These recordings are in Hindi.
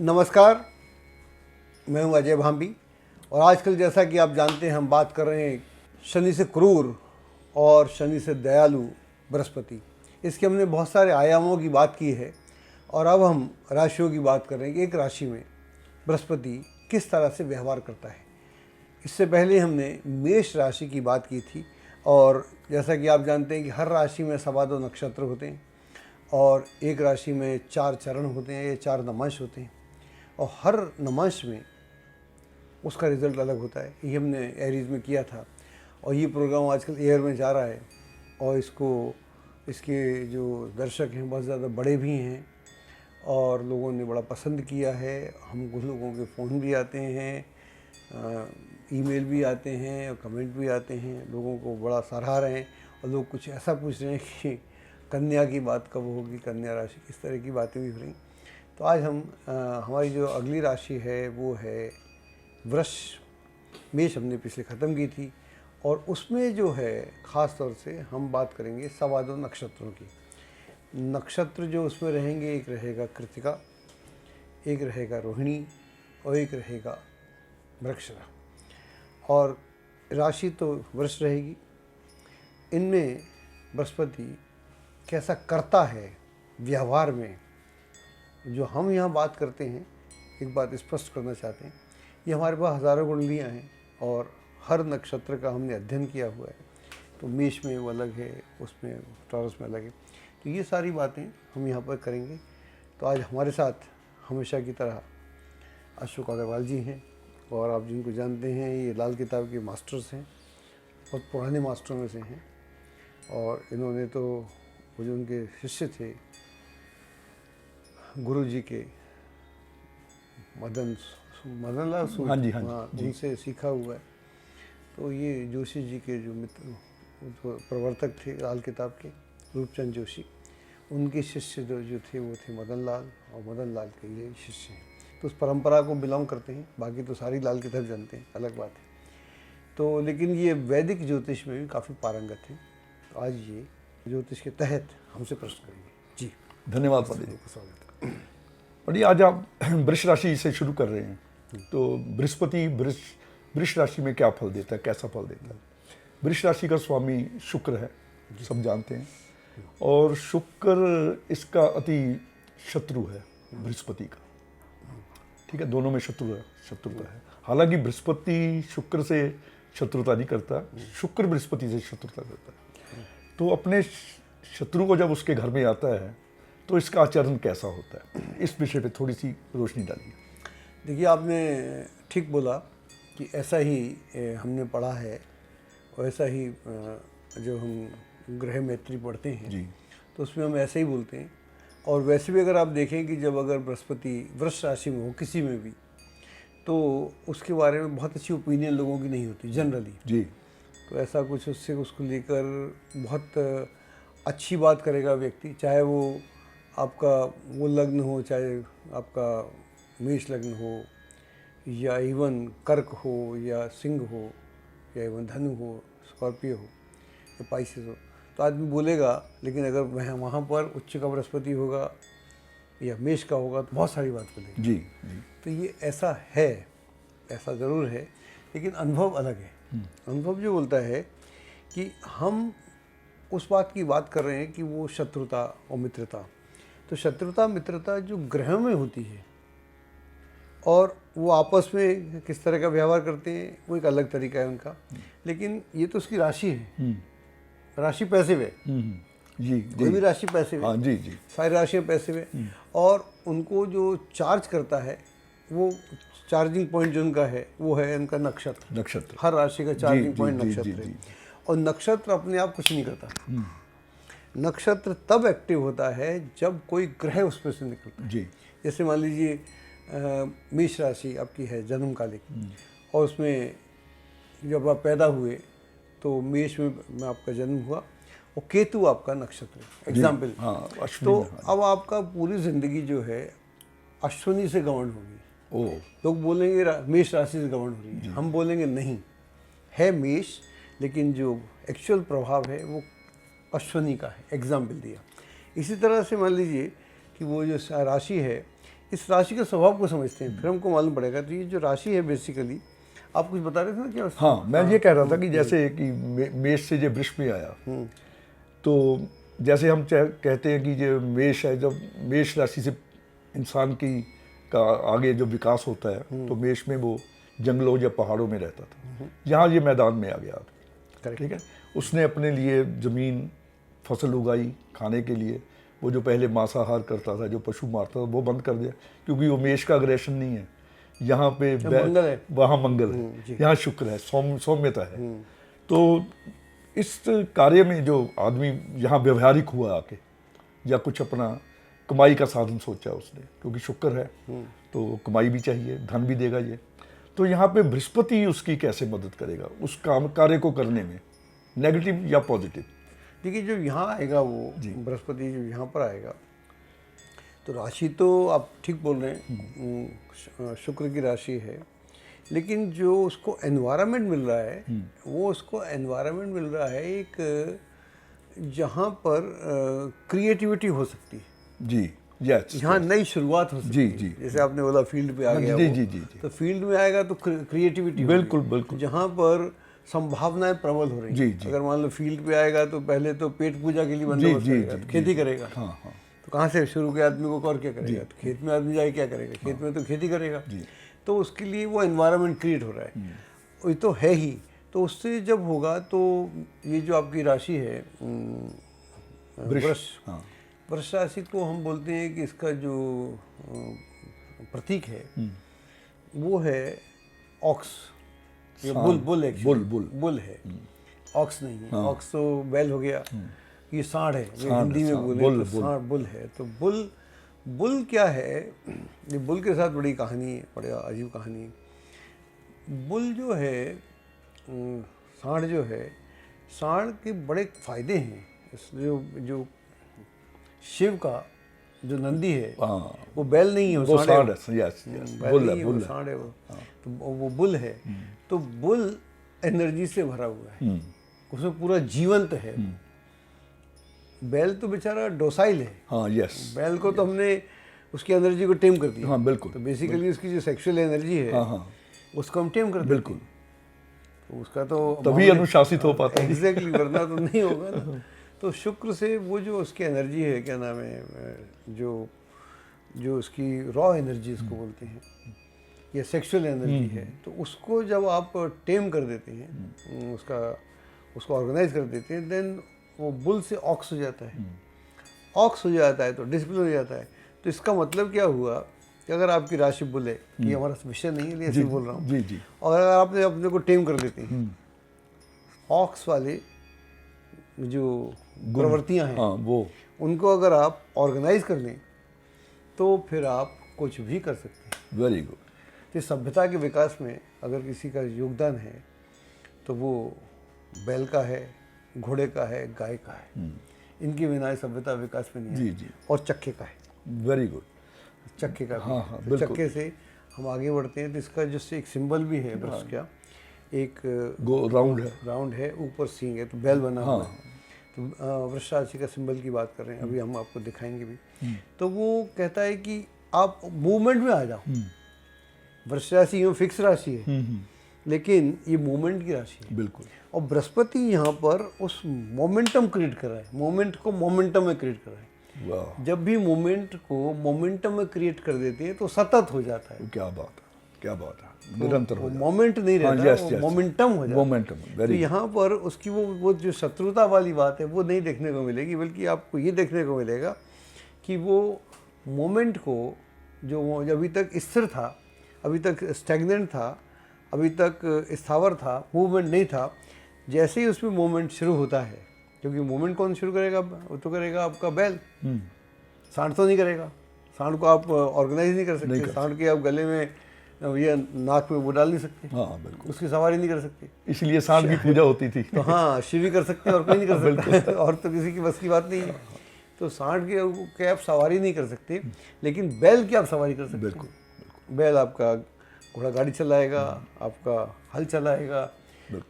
नमस्कार, मैं हूं अजय भांबी और आजकल जैसा कि आप जानते हैं हम बात कर रहे हैं शनि से क्रूर और शनि से दयालु बृहस्पति। इसके हमने बहुत सारे आयामों की बात की है और अब हम राशियों की बात कर रहे हैं कि एक राशि में बृहस्पति किस तरह से व्यवहार करता है। इससे पहले हमने मेष राशि की बात की थी और जैसा कि आप जानते हैं कि हर राशि में 2.25 नक्षत्र होते हैं और एक राशि में 4 चरण होते हैं या 4 नमांश होते हैं और हर नमांश में उसका रिज़ल्ट अलग होता है। ये हमने एरीज में किया था और ये प्रोग्राम आजकल एयर में जा रहा है और इसके जो दर्शक हैं बहुत ज़्यादा बड़े भी हैं और लोगों ने बड़ा पसंद किया है। हमको लोगों के फ़ोन भी आते हैं, ईमेल भी आते हैं और कमेंट भी आते हैं। लोगों को बड़ा सराह रहे हैं और लोग कुछ ऐसा पूछ रहे हैं कि कन्या की बात कब होगी, कन्या राशि, इस तरह की बातें भी हो रही। तो आज हम हमारी जो अगली राशि है वो है वृष। मेष हमने पिछले ख़त्म की थी और उसमें जो है ख़ास तौर से हम बात करेंगे 2.25 नक्षत्रों की। नक्षत्र जो उसमें रहेंगे, एक रहेगा कृतिका, एक रहेगा रोहिणी और एक रहेगा मृगशिरा और राशि तो वृष रहेगी। इनमें बृहस्पति कैसा करता है व्यवहार में, जो हम यहाँ बात करते हैं, एक बात स्पष्ट करना चाहते हैं। ये हमारे पास हज़ारों कुंडलियाँ हैं और हर नक्षत्र का हमने अध्ययन किया हुआ है। तो मेष में वो अलग है, उसमें टॉरस में अलग है। तो ये सारी बातें हम यहाँ पर करेंगे। तो आज हमारे साथ हमेशा की तरह अशोक अग्रवाल जी हैं और आप जिनको जानते हैं ये लाल किताब के मास्टर्स हैं, बहुत पुराने मास्टरों में से हैं और इन्होंने तो वो जो उनके शिष्य थे गुरु जी के मदन लाल सूद, हाँ, उनसे सीखा हुआ है। तो ये जोशी जी के जो मित्र, जो प्रवर्तक थे लाल किताब के, रूपचंद जोशी, उनके शिष्य जो थे वो थे मदन लाल और मदन लाल के ये शिष्य हैं। तो उस परंपरा को बिलोंग करते हैं। बाकी तो सारी लाल किताब जानते हैं, अलग बात है। तो लेकिन ये वैदिक ज्योतिष में भी काफ़ी पारंगत हैं। तो आज ये ज्योतिष के तहत हमसे प्रश्न करेंगे। जी धन्यवाद पंडित जी, स्वागत है। पंडित, आज आप वृष राशि से शुरू कर रहे हैं, तो बृहस्पति वृष राशि में क्या फल देता है, कैसा फल देता है? वृष राशि का स्वामी शुक्र है, सब जानते हैं, और शुक्र इसका अति शत्रु है बृहस्पति का। ठीक है, दोनों में शत्रुता है। हालांकि बृहस्पति शुक्र से शत्रुता नहीं करता, शुक्र बृहस्पति से शत्रुता करता है। तो अपने शत्रु को जब उसके घर में आता है तो इसका आचरण कैसा होता है, इस विषय पे थोड़ी सी रोशनी डालिए। देखिए, आपने ठीक बोला कि ऐसा ही हमने पढ़ा है और ऐसा ही जो हम ग्रह मैत्री पढ़ते हैं जी, तो उसमें हम ऐसे ही बोलते हैं। और वैसे भी अगर आप देखें कि जब अगर बृहस्पति वृष राशि में हो किसी में भी, तो उसके बारे में बहुत अच्छी ओपिनियन लोगों की नहीं होती जनरली जी। तो ऐसा कुछ उसको लेकर बहुत अच्छी बात करेगा व्यक्ति, चाहे वो आपका वो लग्न हो, चाहे आपका मेष लग्न हो या इवन कर्क हो या सिंह हो या इवन धनु हो, स्कॉर्पियो हो या पाइसेस हो, तो आदमी बोलेगा। लेकिन अगर वहाँ पर उच्च का बृहस्पति होगा या मेष का होगा तो बहुत सारी बात बोलेगा। जी। तो ये ऐसा है, ऐसा ज़रूर है, लेकिन अनुभव अलग है। अनुभव जो बोलता है कि हम उस बात की बात कर रहे हैं कि वो शत्रुता और मित्रता, तो शत्रुता मित्रता जो ग्रहों में होती है और वो आपस में किस तरह का व्यवहार करते हैं वो एक अलग तरीका है उनका। लेकिन ये तो उसकी राशि है, राशि पैसे में जी, कोई भी राशि पैसे में, हाँ जी जी, सारी राशियाँ पैसे में, और उनको जो चार्ज करता है वो चार्जिंग पॉइंट जो उनका है वो है उनका नक्षत्र। हर राशि का चार्जिंग पॉइंट नक्षत्र है और नक्षत्र अपने आप कुछ नहीं करता। नक्षत्र तब एक्टिव होता है जब कोई ग्रह उसमें से निकलता है। जी। जैसे मान लीजिए मेष राशि आपकी है जन्म कालिक और उसमें जब आप पैदा हुए तो मेष में आपका जन्म हुआ और केतु आपका नक्षत्र है, एग्जाम्पल। हाँ, तो अब आपका पूरी जिंदगी जो है अश्विनी से गवर्न होगी। लोग बोलेंगे मेष राशि से गवर्न हो रही है, हम बोलेंगे नहीं, है मेष, लेकिन जो एक्चुअल प्रभाव है वो अश्विनी का है, एग्जाम्पल दिया। इसी तरह से मान लीजिए कि वो जो राशि है इस राशि के स्वभाव को समझते हैं, फिर हमको मालूम पड़ेगा। तो ये जो राशि है बेसिकली, आप कुछ बता रहे थे ना क्या? हाँ, मैं ये कह रहा था कि जैसे कि मेष से जो वृष में आया, तो जैसे हम कहते हैं कि जो मेष है, जब मेष राशि से इंसान की का आगे जो विकास होता है, तो मेष में वो जंगलों या पहाड़ों में रहता था, यहाँ ये मैदान में आ गया। ठीक है, उसने अपने लिए ज़मीन फसल उगाई खाने के लिए। वो जो पहले मांसाहार करता था, जो पशु मारता था, वो बंद कर दिया, क्योंकि वो मेष का अग्रेशन नहीं है। यहाँ पे मंगल है, वहाँ मंगल है, यहाँ शुक्र है, सौम्यता है। तो इस कार्य में जो आदमी यहाँ व्यवहारिक हुआ आके, या कुछ अपना कमाई का साधन सोचा उसने, क्योंकि शुक्र है तो कमाई भी चाहिए, धन भी देगा ये। तो यहाँ पे बृहस्पति उसकी कैसे मदद करेगा उस काम कार्य को करने में, नेगेटिव या पॉजिटिव? देखिए, जो यहाँ आएगा वो बृहस्पति जो यहाँ पर आएगा, तो राशि तो आप ठीक बोल रहे हैं, शुक्र की राशि है, लेकिन जो उसको एनवायरनमेंट मिल रहा है, वो उसको एनवायरनमेंट मिल रहा है एक जहाँ पर क्रिएटिविटी हो सकती है। जी, यस, यहाँ नई शुरुआत हो सकती है। जी। जैसे आपने बोला फील्ड पे आ गया, जी। तो फील्ड में आएगा तो क्रिएटिविटी, बिल्कुल। जहाँ पर संभावनाएं प्रबल हो रही हैं। अगर मान लो फील्ड पे आएगा तो पहले तो पेट पूजा के लिए बंदोबस्त करेगा, तो खेती करेगा। तो कहाँ से शुरू के आदमी को और क्या करेगा? तो खेत में आदमी जाए क्या करेगा? खेत में तो खेती करेगा। तो उसके लिए वो एनवायरनमेंट क्रिएट हो रहा है, ये तो है ही। तो उससे जब होगा तो ये जो आपकी राशि है वृष राशि को हम बोलते हैं कि इसका जो प्रतीक है वो है ऑक्स, ये बुल है, ऑक्स नहीं है। ऑक्स तो बैल हो गया, ये सांड है, ये हिंदी में बोले तो सांड बुल है। तो बुल क्या है? ये बुल के साथ बड़ी कहानी है, बड़ी अजीब कहानी है। बुल जो है, सांड जो है, सांड के बड़े फायदे हैं। जो शिव का जो नंदी है वो बैल नहीं है, वो सांड है। सांड है वो, तो वो बुल है। तो बुल एनर्जी से भरा हुआ है, उसमें पूरा जीवंत है। बैल तो बेचारा डोसाइल है। बैल को तो हमने उसकी एनर्जी को टेम कर दिया। बिल्कुल। तो बेसिकली उसकी जो सेक्सुअल एनर्जी है उसको हम टेम कर देते हैं। तो उसका तो तभी अनुशासित हो पाता है। एग्जैक्टली, वरना तो नहीं होगा ना। तो शुक्र से वो जो उसकी एनर्जी है, क्या नाम है, जो उसकी रॉ एनर्जी इसको बोलते हैं, या सेक्सुअल एनर्जी है, तो उसको जब आप टेम कर देते हैं, उसको ऑर्गेनाइज कर देते हैं, देन वो बुल से ऑक्स हो जाता है। ऑक्स हो जाता है तो डिसिप्लिन हो जाता है। तो इसका मतलब क्या हुआ कि अगर आपकी राशि बुल है, ये हमारा विषय नहीं है, ऐसे बोल रहा हूँ, और अगर आपने अपने को टेम कर देते हैं, ऑक्स वाले जो प्रवृत्तियाँ हैं वो, उनको अगर आप ऑर्गेनाइज कर लें तो फिर आप कुछ भी कर सकते हैं। Very good. तो सभ्यता के विकास में अगर किसी का योगदान है तो वो बैल का है, घोड़े का है, गाय का है। इनके बिना सभ्यता विकास में नहीं है। और चक्के का है। Very good. चक्के का भी। तो चक्के से हम आगे बढ़ते हैं। तो इसका जो एक सिंबल भी है वृक्ष का, एक राउंड है, ऊपर सींग है, तो बैल बना हुआ है। तो वृष राशि का सिंबल की बात कर रहे हैं, अभी हम आपको दिखाएंगे भी। तो वो कहता है कि आप मूवमेंट में आ जाओ। वृष राशि यूँ फिक्स राशि है, लेकिन ये मूवमेंट की राशि है। बिल्कुल। और बृहस्पति यहाँ पर उस मोमेंटम क्रिएट कर रहा है, मोमेंट को मोमेंटम में क्रिएट कर रहा है। जब भी मोमेंट को मोमेंटम में क्रिएट कर देते हैं तो सतत हो जाता है। क्या बात है, क्या बात है, निरंतर हो जाता है। मोमेंट नहीं रहता, मोमेंटम हो जाता है। मोमेंटम। तो यहाँ पर उसकी वो जो शत्रुता वाली बात है वो नहीं देखने को मिलेगी, बल्कि आपको ये देखने को मिलेगा कि वो मोमेंट को जो अभी तक स्थिर था, अभी तक स्टैग्नेंट था, अभी तक स्थावर था, मूवमेंट नहीं था, जैसे ही उसमें मूवमेंट शुरू होता है, क्योंकि मूवमेंट कौन शुरू करेगा? वो तो करेगा आपका बैल, सांड तो नहीं करेगा। सांड को आप ऑर्गेनाइज नहीं कर सकते। सांड के आप गले में या नाक में वो डाल नहीं सकते। बिल्कुल। उसकी सवारी नहीं कर सकते, इसलिए सांड की पूजा होती थी। तो हाँ, शिव ही कर सकते हैं और कोई नहीं कर सकता। और तो किसी की बस की बात नहीं है। तो सांड के आप सवारी नहीं कर सकते, लेकिन बैल की आप सवारी कर सकते हैं। बैल आपका घोड़ा गाड़ी चलाएगा, आपका हल चलाएगा,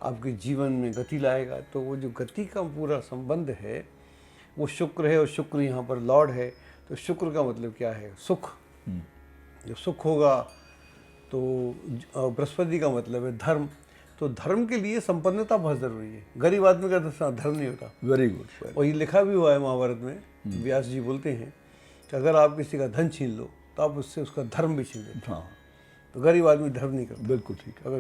आपके जीवन में गति लाएगा। तो वो जो गति का पूरा संबंध है वो शुक्र है, और शुक्र यहाँ पर लॉर्ड है। तो शुक्र का मतलब क्या है? सुख। जब सुख होगा तो बृहस्पति का मतलब है धर्म। तो धर्म के लिए संपन्नता बहुत ज़रूरी है। गरीब आदमी का तो धर्म नहीं होता। Very good. और ये लिखा भी हुआ है महाभारत में, व्यास जी बोलते हैं कि अगर आप किसी का धन छीन लो तो आप उससे उसका धर्म भी छीन लेते। हाँ, तो गरीब आदमी धर्म नहीं करता। बिल्कुल ठीक है। अगर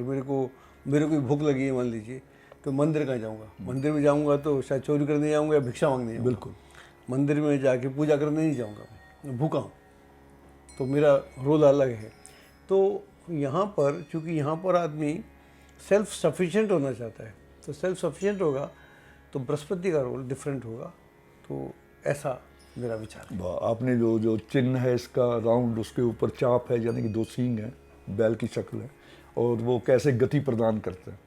मेरे को भूख लगी है मान लीजिए, तो मंदिर कहाँ जाऊँगा? मंदिर में जाऊँगा तो शायद चोरी करने जाऊँगा या भिक्षा मांगने जाऊँगा। बिल्कुल। मंदिर में जाके पूजा करने नहीं जाऊँगा, मैं भूखा हूँ, तो मेरा रोल अलग है। तो यहाँ पर चूँकि यहाँ पर आदमी सेल्फ सफिशिएंट होना चाहता है, तो सेल्फ सफिशिएंट होगा तो बृहस्पति का रोल डिफरेंट होगा। तो ऐसा मेरा विचार है। वाह, आपने जो चिन्ह है इसका राउंड, उसके ऊपर चाप है, यानी कि 2 सींग हैं, बैल की शक्ल है, और वो कैसे गति प्रदान करता है,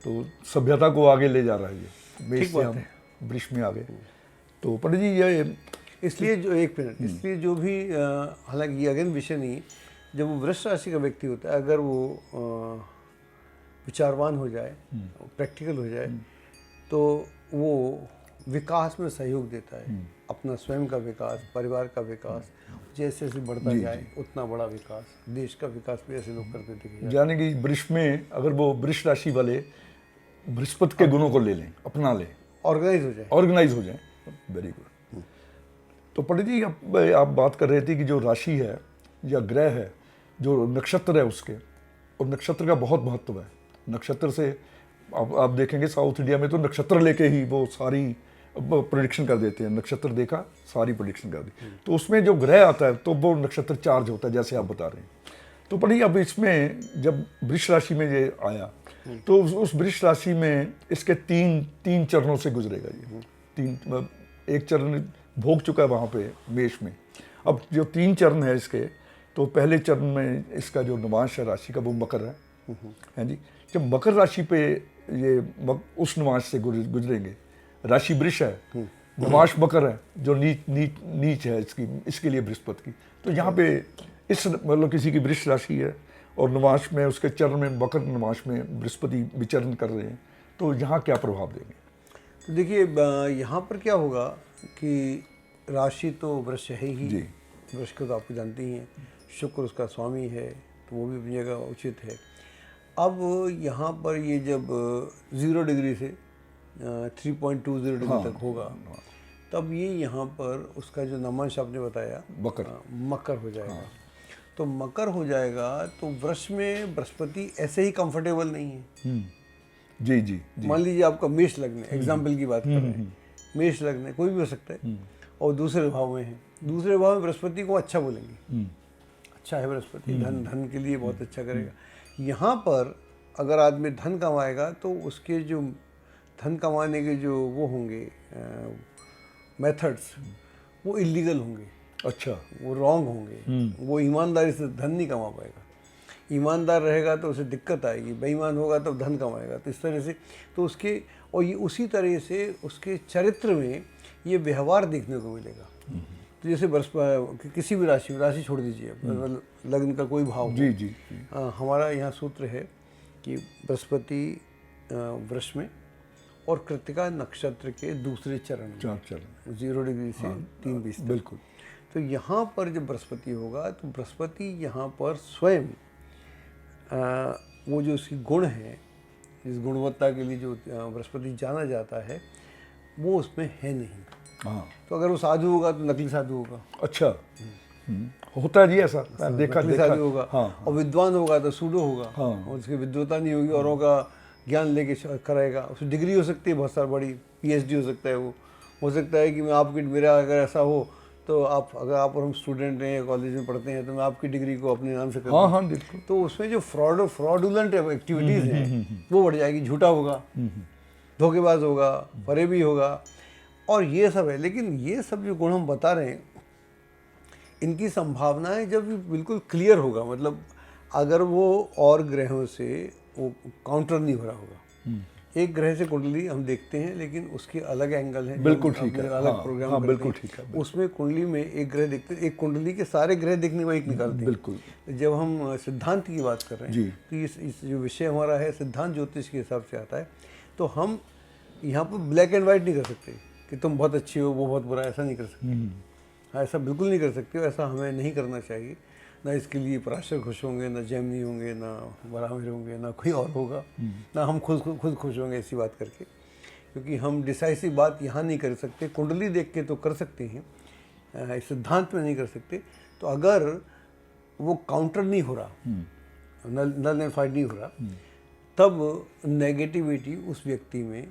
तो सभ्यता को आगे ले जा रहा है ये। मेष से हम वृष में आ गए। तो पंडित जी ये इसलिए जो एक मिनट, इसलिए जो भी हालांकि ये अगेन विषय नहीं, जब वो वृष राशि का व्यक्ति होता है, अगर वो विचारवान हो जाए, प्रैक्टिकल हो जाए, तो वो विकास में सहयोग देता है। अपना स्वयं का विकास, परिवार का विकास जैसे जैसे बढ़ता जाए उतना बड़ा विकास, देश का विकास भी ऐसे लोग करते दिखे जाते। यानी कि वृष में अगर वो वृष राशि वाले बृहस्पति के गुणों को ले लें, अपना लें, ऑर्गेनाइज हो जाए। Very good. तो पंडित जी आप बात कर रहे थे कि जो राशि है या ग्रह है, जो नक्षत्र है उसके, और नक्षत्र का बहुत महत्व है। नक्षत्र से आप देखेंगे साउथ इंडिया में तो नक्षत्र लेके ही वो सारी प्रेडिक्शन कर देते हैं। नक्षत्र देखा, सारी प्रेडिक्शन कर दी। तो उसमें जो ग्रह आता है तो वो नक्षत्र चार्ज होता है, जैसे आप बता रहे हैं। तो पंडित अब इसमें जब वृष राशि में ये आया, तो उस वृष राशि में इसके तीन चरणों से गुजरेगा ये। एक चरण भोग चुका है वहाँ पे मेष में। अब जो 3 चरण है इसके, तो पहले चरण में इसका जो नवांश है राशि का वो मकर है जी। जब मकर राशि पे ये उस नवांश से गुजरेंगे, राशि वृष है, नवांश मकर है, जो नीच है इसके लिए बृहस्पति की। तो यहाँ पे इस मतलब किसी की वृष राशि है और नवांश में उसके चरण में मकर नवांश में बृहस्पति विचरण कर रहे हैं, तो यहाँ क्या प्रभाव देंगे? तो देखिए यहाँ पर क्या होगा कि राशि तो वृष है ही। वृष को तो आपको जानते ही हैं, शुक्र उसका स्वामी है, तो वो भी अपनी जगह उचित है। अब यहाँ पर ये जब 0 डिग्री से 3.20 डिग्री तक होगा, तब ये यहाँ पर उसका जो नमांश आपने बताया मकर हो जाएगा। तो मकर हो जाएगा तो वृष में बृहस्पति ऐसे ही कंफर्टेबल नहीं है। जी। मान लीजिए आपका मेष लग्न है, एग्जाम्पल की बात कर रहे हैं, मेष लग्न है, कोई भी हो सकता है, और दूसरे भाव में है। दूसरे भाव में बृहस्पति को अच्छा बोलेंगे, अच्छा है बृहस्पति, धन के लिए बहुत अच्छा करेगा। यहाँ पर अगर आदमी धन कमाएगा तो उसके जो धन कमाने के जो वो होंगे मेथड्स, वो इलीगल होंगे। अच्छा, वो रॉन्ग होंगे। वो ईमानदारी से धन नहीं कमा पाएगा। ईमानदार रहेगा तो उसे दिक्कत आएगी, बेईमान होगा तो धन कमाएगा। तो इस तरह से तो उसके और ये उसी तरह से उसके चरित्र में ये व्यवहार देखने को मिलेगा। तो जैसे किसी भी राशि छोड़ दीजिए, लग्न का कोई भाव जी। हमारा यहाँ सूत्र है कि बृहस्पति वृष में और कृत्तिका नक्षत्र के दूसरे चरण 0 डिग्री से 3:20 बिल्कुल। तो यहाँ पर जब बृहस्पति होगा तो बृहस्पति यहाँ पर स्वयं वो जो उसकी गुण है, इस गुणवत्ता के लिए जो बृहस्पति जाना जाता है, वो उसमें है नहीं। तो अगर वो साधु होगा तो नकली साधु होगा। अच्छा, होता है जी ऐसा, देखा साधु होगा। और विद्वान होगा तो सूडो होगा। और उसकी विद्वता नहीं होगी, औरों का ज्ञान लेके कराएगा। उसकी डिग्री हो सकती है बहुत सारी बड़ी, PhD हो सकता है। वो हो सकता है कि मेरा अगर ऐसा हो तो अगर आप और हम स्टूडेंट हैं, कॉलेज में पढ़ते हैं, तो मैं आपकी डिग्री को अपने नाम से करूँ। हाँ बिल्कुल। तो उसमें जो फ्रॉडुलेंट एक्टिविटीज़ हैं वो बढ़ जाएगी। झूठा होगा, धोखेबाज होगा, फरेबी होगा, और ये सब है। लेकिन ये सब जो गुण हम बता रहे हैं, इनकी संभावनाएं जब बिल्कुल क्लियर होगा, मतलब अगर वो और ग्रहों से वो काउंटर नहीं हो रहा होगा। एक ग्रह से कुंडली हम देखते हैं, लेकिन उसके अलग एंगल हैं। बिल्कुल ठीक है। अलग प्रोग्राम करते बिल्कुल हैं। ठीक है। उसमें कुंडली में एक ग्रह देखते हैं, एक कुंडली के सारे ग्रह देखने में एक निकालते हैं। बिल्कुल। जब हम सिद्धांत की बात कर रहे हैं, तो इस जो विषय हमारा है सिद्धांत ज्योतिष के हिसाब से आता है, तो हम यहाँ पर ब्लैक एंड वाइट नहीं कर सकते कि तुम बहुत अच्छी हो, वो बहुत बुरा, ऐसा नहीं कर सकते। ऐसा बिल्कुल नहीं कर सकते हो, ऐसा हमें नहीं करना चाहिए। ना इसके लिए पराशर खुश होंगे, ना जैमिनी होंगे, ना बरामिर होंगे, ना कोई और होगा, ना हम खुद खुश होंगे ऐसी बात करके, क्योंकि हम डिसाइसिव बात यहाँ नहीं कर सकते। कुंडली देख के तो कर सकते हैं, इस सिद्धांत में नहीं कर सकते। तो अगर वो काउंटर नहीं हो रहा, नल एंड फाइट नहीं हो रहा, तब नेगेटिविटी उस व्यक्ति में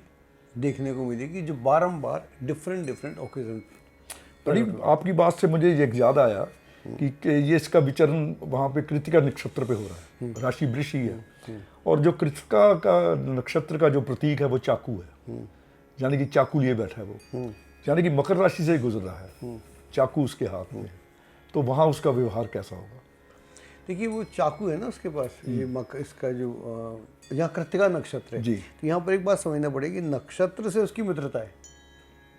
देखने को मिलेगी जो बारंबार डिफरेंट ओकेजन बड़ी आपकी बात से मुझे ये याद आया कि ये इसका विचरण वहाँ पे कृतिका नक्षत्र पे हो रहा है, राशि वृष ही है, और जो कृतिका का नक्षत्र का जो प्रतीक है वो चाकू है, यानी कि चाकू लिए बैठा है वो, यानी कि मकर राशि से ही गुजर रहा है, चाकू उसके हाथ में, तो वहाँ उसका व्यवहार कैसा होगा? देखिए वो चाकू है ना उसके पास, ये इसका जो यहाँ कृतिका नक्षत्र है जी। तो यहाँ पर एक बात समझना पड़ेगी, नक्षत्र से उसकी मित्रता है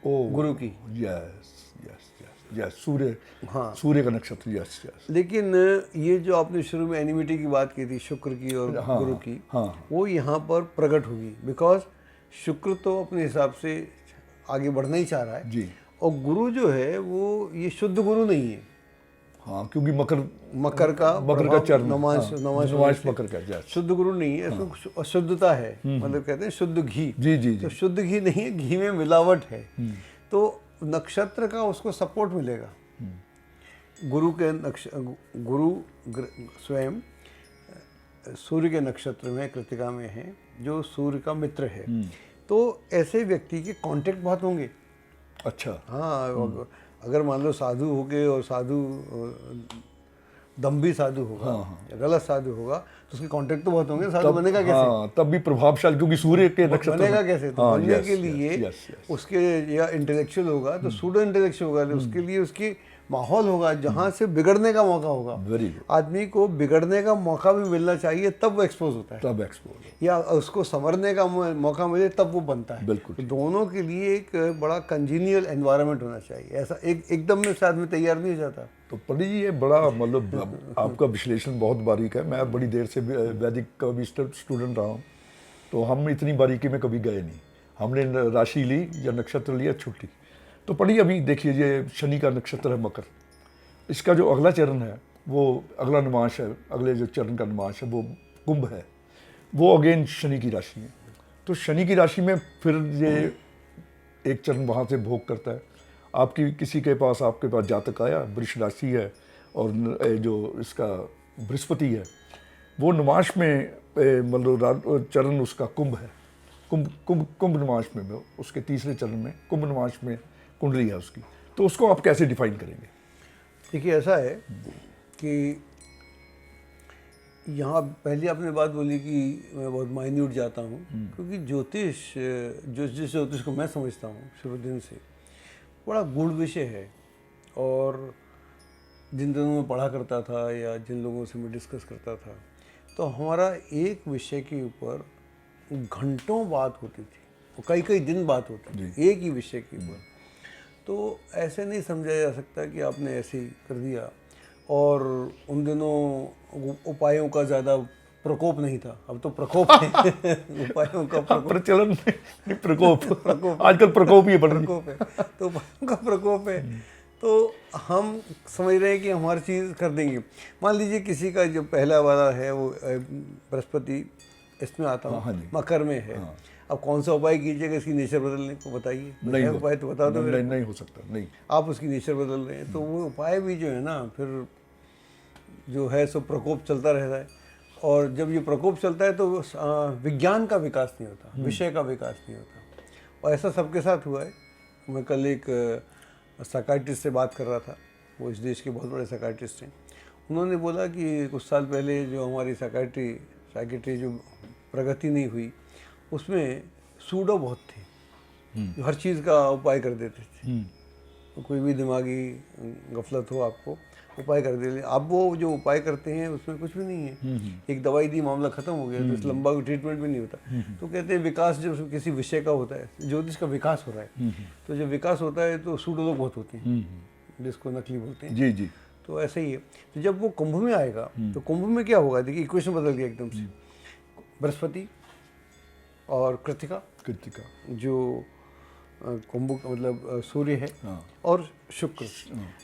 गुरु की। यस यस यस यस, सूर्य, हाँ, सूर्य का नक्षत्र, यस यस। लेकिन ये जो आपने शुरू में एनिमिटी की बात की थी शुक्र की और गुरु की, वो यहाँ पर प्रकट होगी, बिकॉज शुक्र तो अपने हिसाब से आगे बढ़ना ही चाह रहा है जी, और गुरु जो है वो ये शुद्ध गुरु नहीं है। हाँ, क्योंकि मकर का चरण, नमांश मकर का, यस, शुद्ध गुरु नहीं है, इसमें अशुद्धता है, मतलब कहते हैं शुद्ध घी। जी जी तो जी, शुद्ध घी नहीं है, घी में मिलावट है। तो नक्षत्र का उसको सपोर्ट मिलेगा। गुरु के स्वयं सूर्य के नक्षत्र में, कृतिका में है, जो सूर्य का मित्र है। तो ऐसे व्यक्ति के कांटेक्ट बहुत होंगे। अच्छा, हाँ, अगर मान लो साधु हो गए और साधु दम्भी साधु होगा, गलत साधु होगा, तो उसके कांटेक्ट तो बहुत होंगे। साधु बनेगा कैसे? हाँ, तब भी प्रभावशाली, क्योंकि सूर्य के नक्षत्र बनेगा कैसे? तो बनने के लिए उसके या इंटेलेक्चुअल होगा तो सूडो इंटेलेक्चुअल होगा, तो उसके लिए उसकी माहौल होगा जहाँ से बिगड़ने का मौका होगा। वेरी गुड, आदमी को बिगड़ने का मौका भी मिलना चाहिए, तब वो एक्सपोज होता है, तब एक्सपोज, या उसको संवरने का मौका मिले तब वो बनता है। बिल्कुल। तो दोनों के लिए एक बड़ा कंजीनियल एनवायरनमेंट होना चाहिए। ऐसा एकदम में से आदमी तैयार नहीं हो जाता। तो पंडित जी ये बड़ा मतलब आपका विश्लेषण बहुत बारीक है। मैं बड़ी देर से वैदिक का भी स्टूडेंट रहा हूँ, तो हम इतनी बारीकी में कभी गए नहीं। हमने राशि ली या नक्षत्र लिया, छुट्टी। तो पंडित अभी देखिए, ये शनि का नक्षत्र है मकर, इसका जो अगला चरण है वो अगला नमांश है, अगले जो चरण का नमांश है वो कुंभ है, वो अगेन शनि की राशि है। तो शनि की राशि में फिर ये एक चरण वहाँ से भोग करता है। आपकी किसी के पास, आपके पास जातक आया, वृष राशि है और जो इसका बृहस्पति है वो नमांश में, मतलब चरण उसका कुंभ है, कुंभ नमांश में, उसके तीसरे चरण में कुंभ नमांश में कुंडली है उसकी। तो उसको आप कैसे डिफाइन करेंगे? देखिए ऐसा है कि यहाँ पहले आपने बात बोली कि मैं बहुत माइन्यूट जाता हूँ, क्योंकि जिस ज्योतिष को मैं समझता हूँ शुरू दिन से, बड़ा गूढ़ विषय है। और जिन दिनों में पढ़ा करता था या जिन लोगों से मैं डिस्कस करता था, तो हमारा एक विषय के ऊपर घंटों बात होती थी, और कई दिन बात होती थी एक ही विषय के ऊपर। तो ऐसे नहीं समझा जा सकता कि आपने ऐसे ही कर दिया। और उन दिनों उपायों का ज़्यादा प्रकोप नहीं था, अब तो प्रकोप है। उपायों का प्रचलन नहीं, प्रकोप आजकल प्रकोप ही प्रकोप है, तो उपायों का प्रकोप है। तो हम समझ रहे हैं कि हम हर चीज़ कर देंगे। मान लीजिए किसी का जो पहला वाला है वो बृहस्पति इसमें आता हूँ, मकर में है। अब कौन सा उपाय कीजिएगा इसकी नेचर बदलने को बताइए? नहीं उपाय तो बता दो। नहीं हो सकता, नहीं, आप उसकी नेचर बदल रहे हैं, तो वो उपाय भी जो है ना, फिर जो है सो प्रकोप चलता रहता है। और जब ये प्रकोप चलता है तो विज्ञान का विकास नहीं होता, विषय का विकास नहीं होता। और ऐसा सबके साथ हुआ है। मैं कल एक साइकाइट्रिस्ट से बात कर रहा था, वो इस देश के बहुत बड़े साइकाइट्रिस्ट हैं। उन्होंने बोला कि कुछ साल पहले जो हमारी साइकेट्री जो प्रगति नहीं हुई, उसमें सूडो बहुत थे जो हर चीज़ का उपाय कर देते थे। तो कोई भी दिमागी गफलत हो आपको, उपाय कर दे। अब वो जो उपाय करते हैं उसमें कुछ भी नहीं है, एक दवाई दी मामला खत्म हो गया, तो इस लंबा ट्रीटमेंट भी नहीं होता। तो कहते हैं विकास जब किसी विषय का होता है, ज्योतिष का विकास हो रहा है, तो जब विकास होता है तो सूडो लोग बहुत होते हैं, जिसको नकली बोलते हैं। जी जी, तो ऐसे ही है। तो जब वो कुंभ में आएगा तो कुंभ में क्या होगा? देखिए इक्वेशन बदल गया एकदम से। बृहस्पति और कृतिका जो कुंभ मतलब सूर्य है, और शुक्र।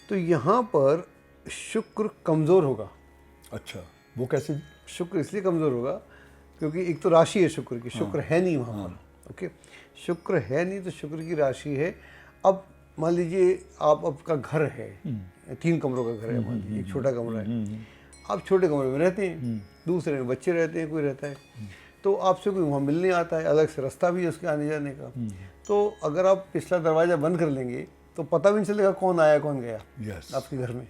तो यहाँ पर शुक्र कमज़ोर होगा। अच्छा, वो कैसे जी? शुक्र इसलिए कमज़ोर होगा क्योंकि एक तो राशि है शुक्र की, शुक्र है नहीं वहाँ पर। ओके, शुक्र है नहीं तो शुक्र की राशि है। अब मान लीजिए आप आपका घर है, 3 कमरों का घर है, मान लीजिए एक छोटा कमरा है, आप छोटे कमरे में रहते हैं, दूसरे में बच्चे रहते हैं, कोई रहता है, तो आपसे कोई वहाँ मिलने आता है, अलग से रास्ता भी है उसके आने जाने का। तो अगर आप पिछला दरवाज़ा बंद कर लेंगे तो पता भी नहीं चलेगा कौन आया कौन गया यस, आपके घर में।